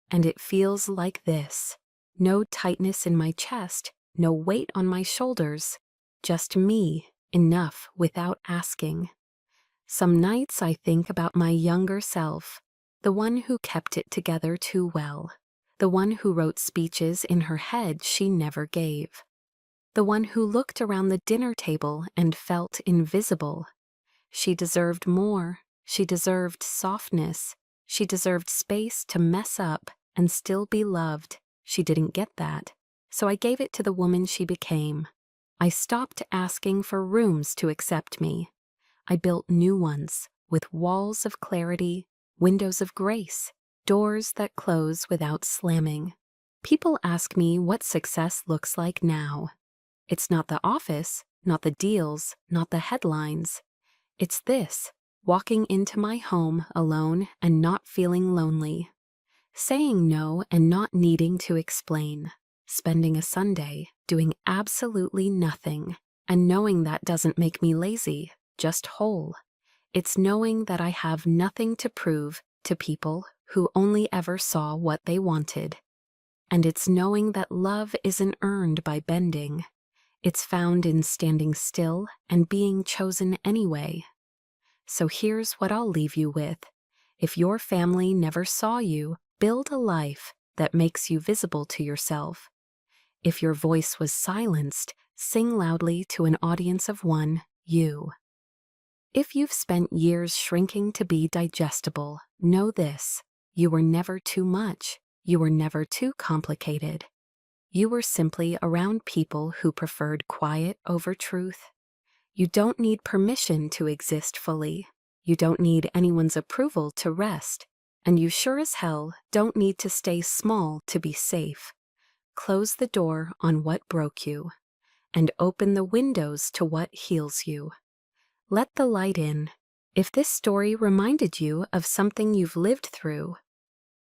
And it feels like this. No tightness in my chest, no weight on my shoulders, just me, enough without asking. Some nights I think about my younger self, the one who kept it together too well, the one who wrote speeches in her head she never gave, the one who looked around the dinner table and felt invisible. She deserved more. She deserved softness. She deserved space to mess up and still be loved. She didn't get that, so I gave it to the woman she became. I stopped asking for rooms to accept me. I built new ones with walls of clarity, windows of grace, doors that close without slamming. People ask me what success looks like now. It's not the office, not the deals, not the headlines. It's this, walking into my home alone and not feeling lonely. Saying no and not needing to explain. Spending a Sunday doing absolutely nothing and knowing that doesn't make me lazy, just whole. It's knowing that I have nothing to prove to people who only ever saw what they wanted. And it's knowing that love isn't earned by bending. It's found in standing still and being chosen anyway. So here's what I'll leave you with. If your family never saw you, build a life that makes you visible to yourself. If your voice was silenced, sing loudly to an audience of one, you. If you've spent years shrinking to be digestible, know this: you were never too much. You were never too complicated. You were simply around people who preferred quiet over truth. You don't need permission to exist fully. You don't need anyone's approval to rest. And you sure as hell don't need to stay small to be safe. Close the door on what broke you, and open the windows to what heals you. Let the light in. If this story reminded you of something you've lived through,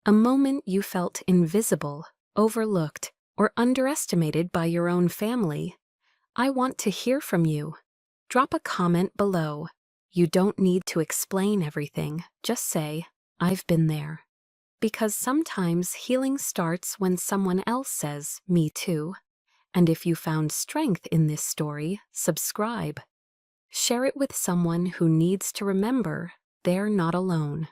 a moment you felt invisible, overlooked, or underestimated by your own family, I want to hear from you. Drop a comment below. You don't need to explain everything. Just say, I've been there. Because sometimes healing starts when someone else says, me too. And if you found strength in this story, subscribe. Share it with someone who needs to remember they're not alone.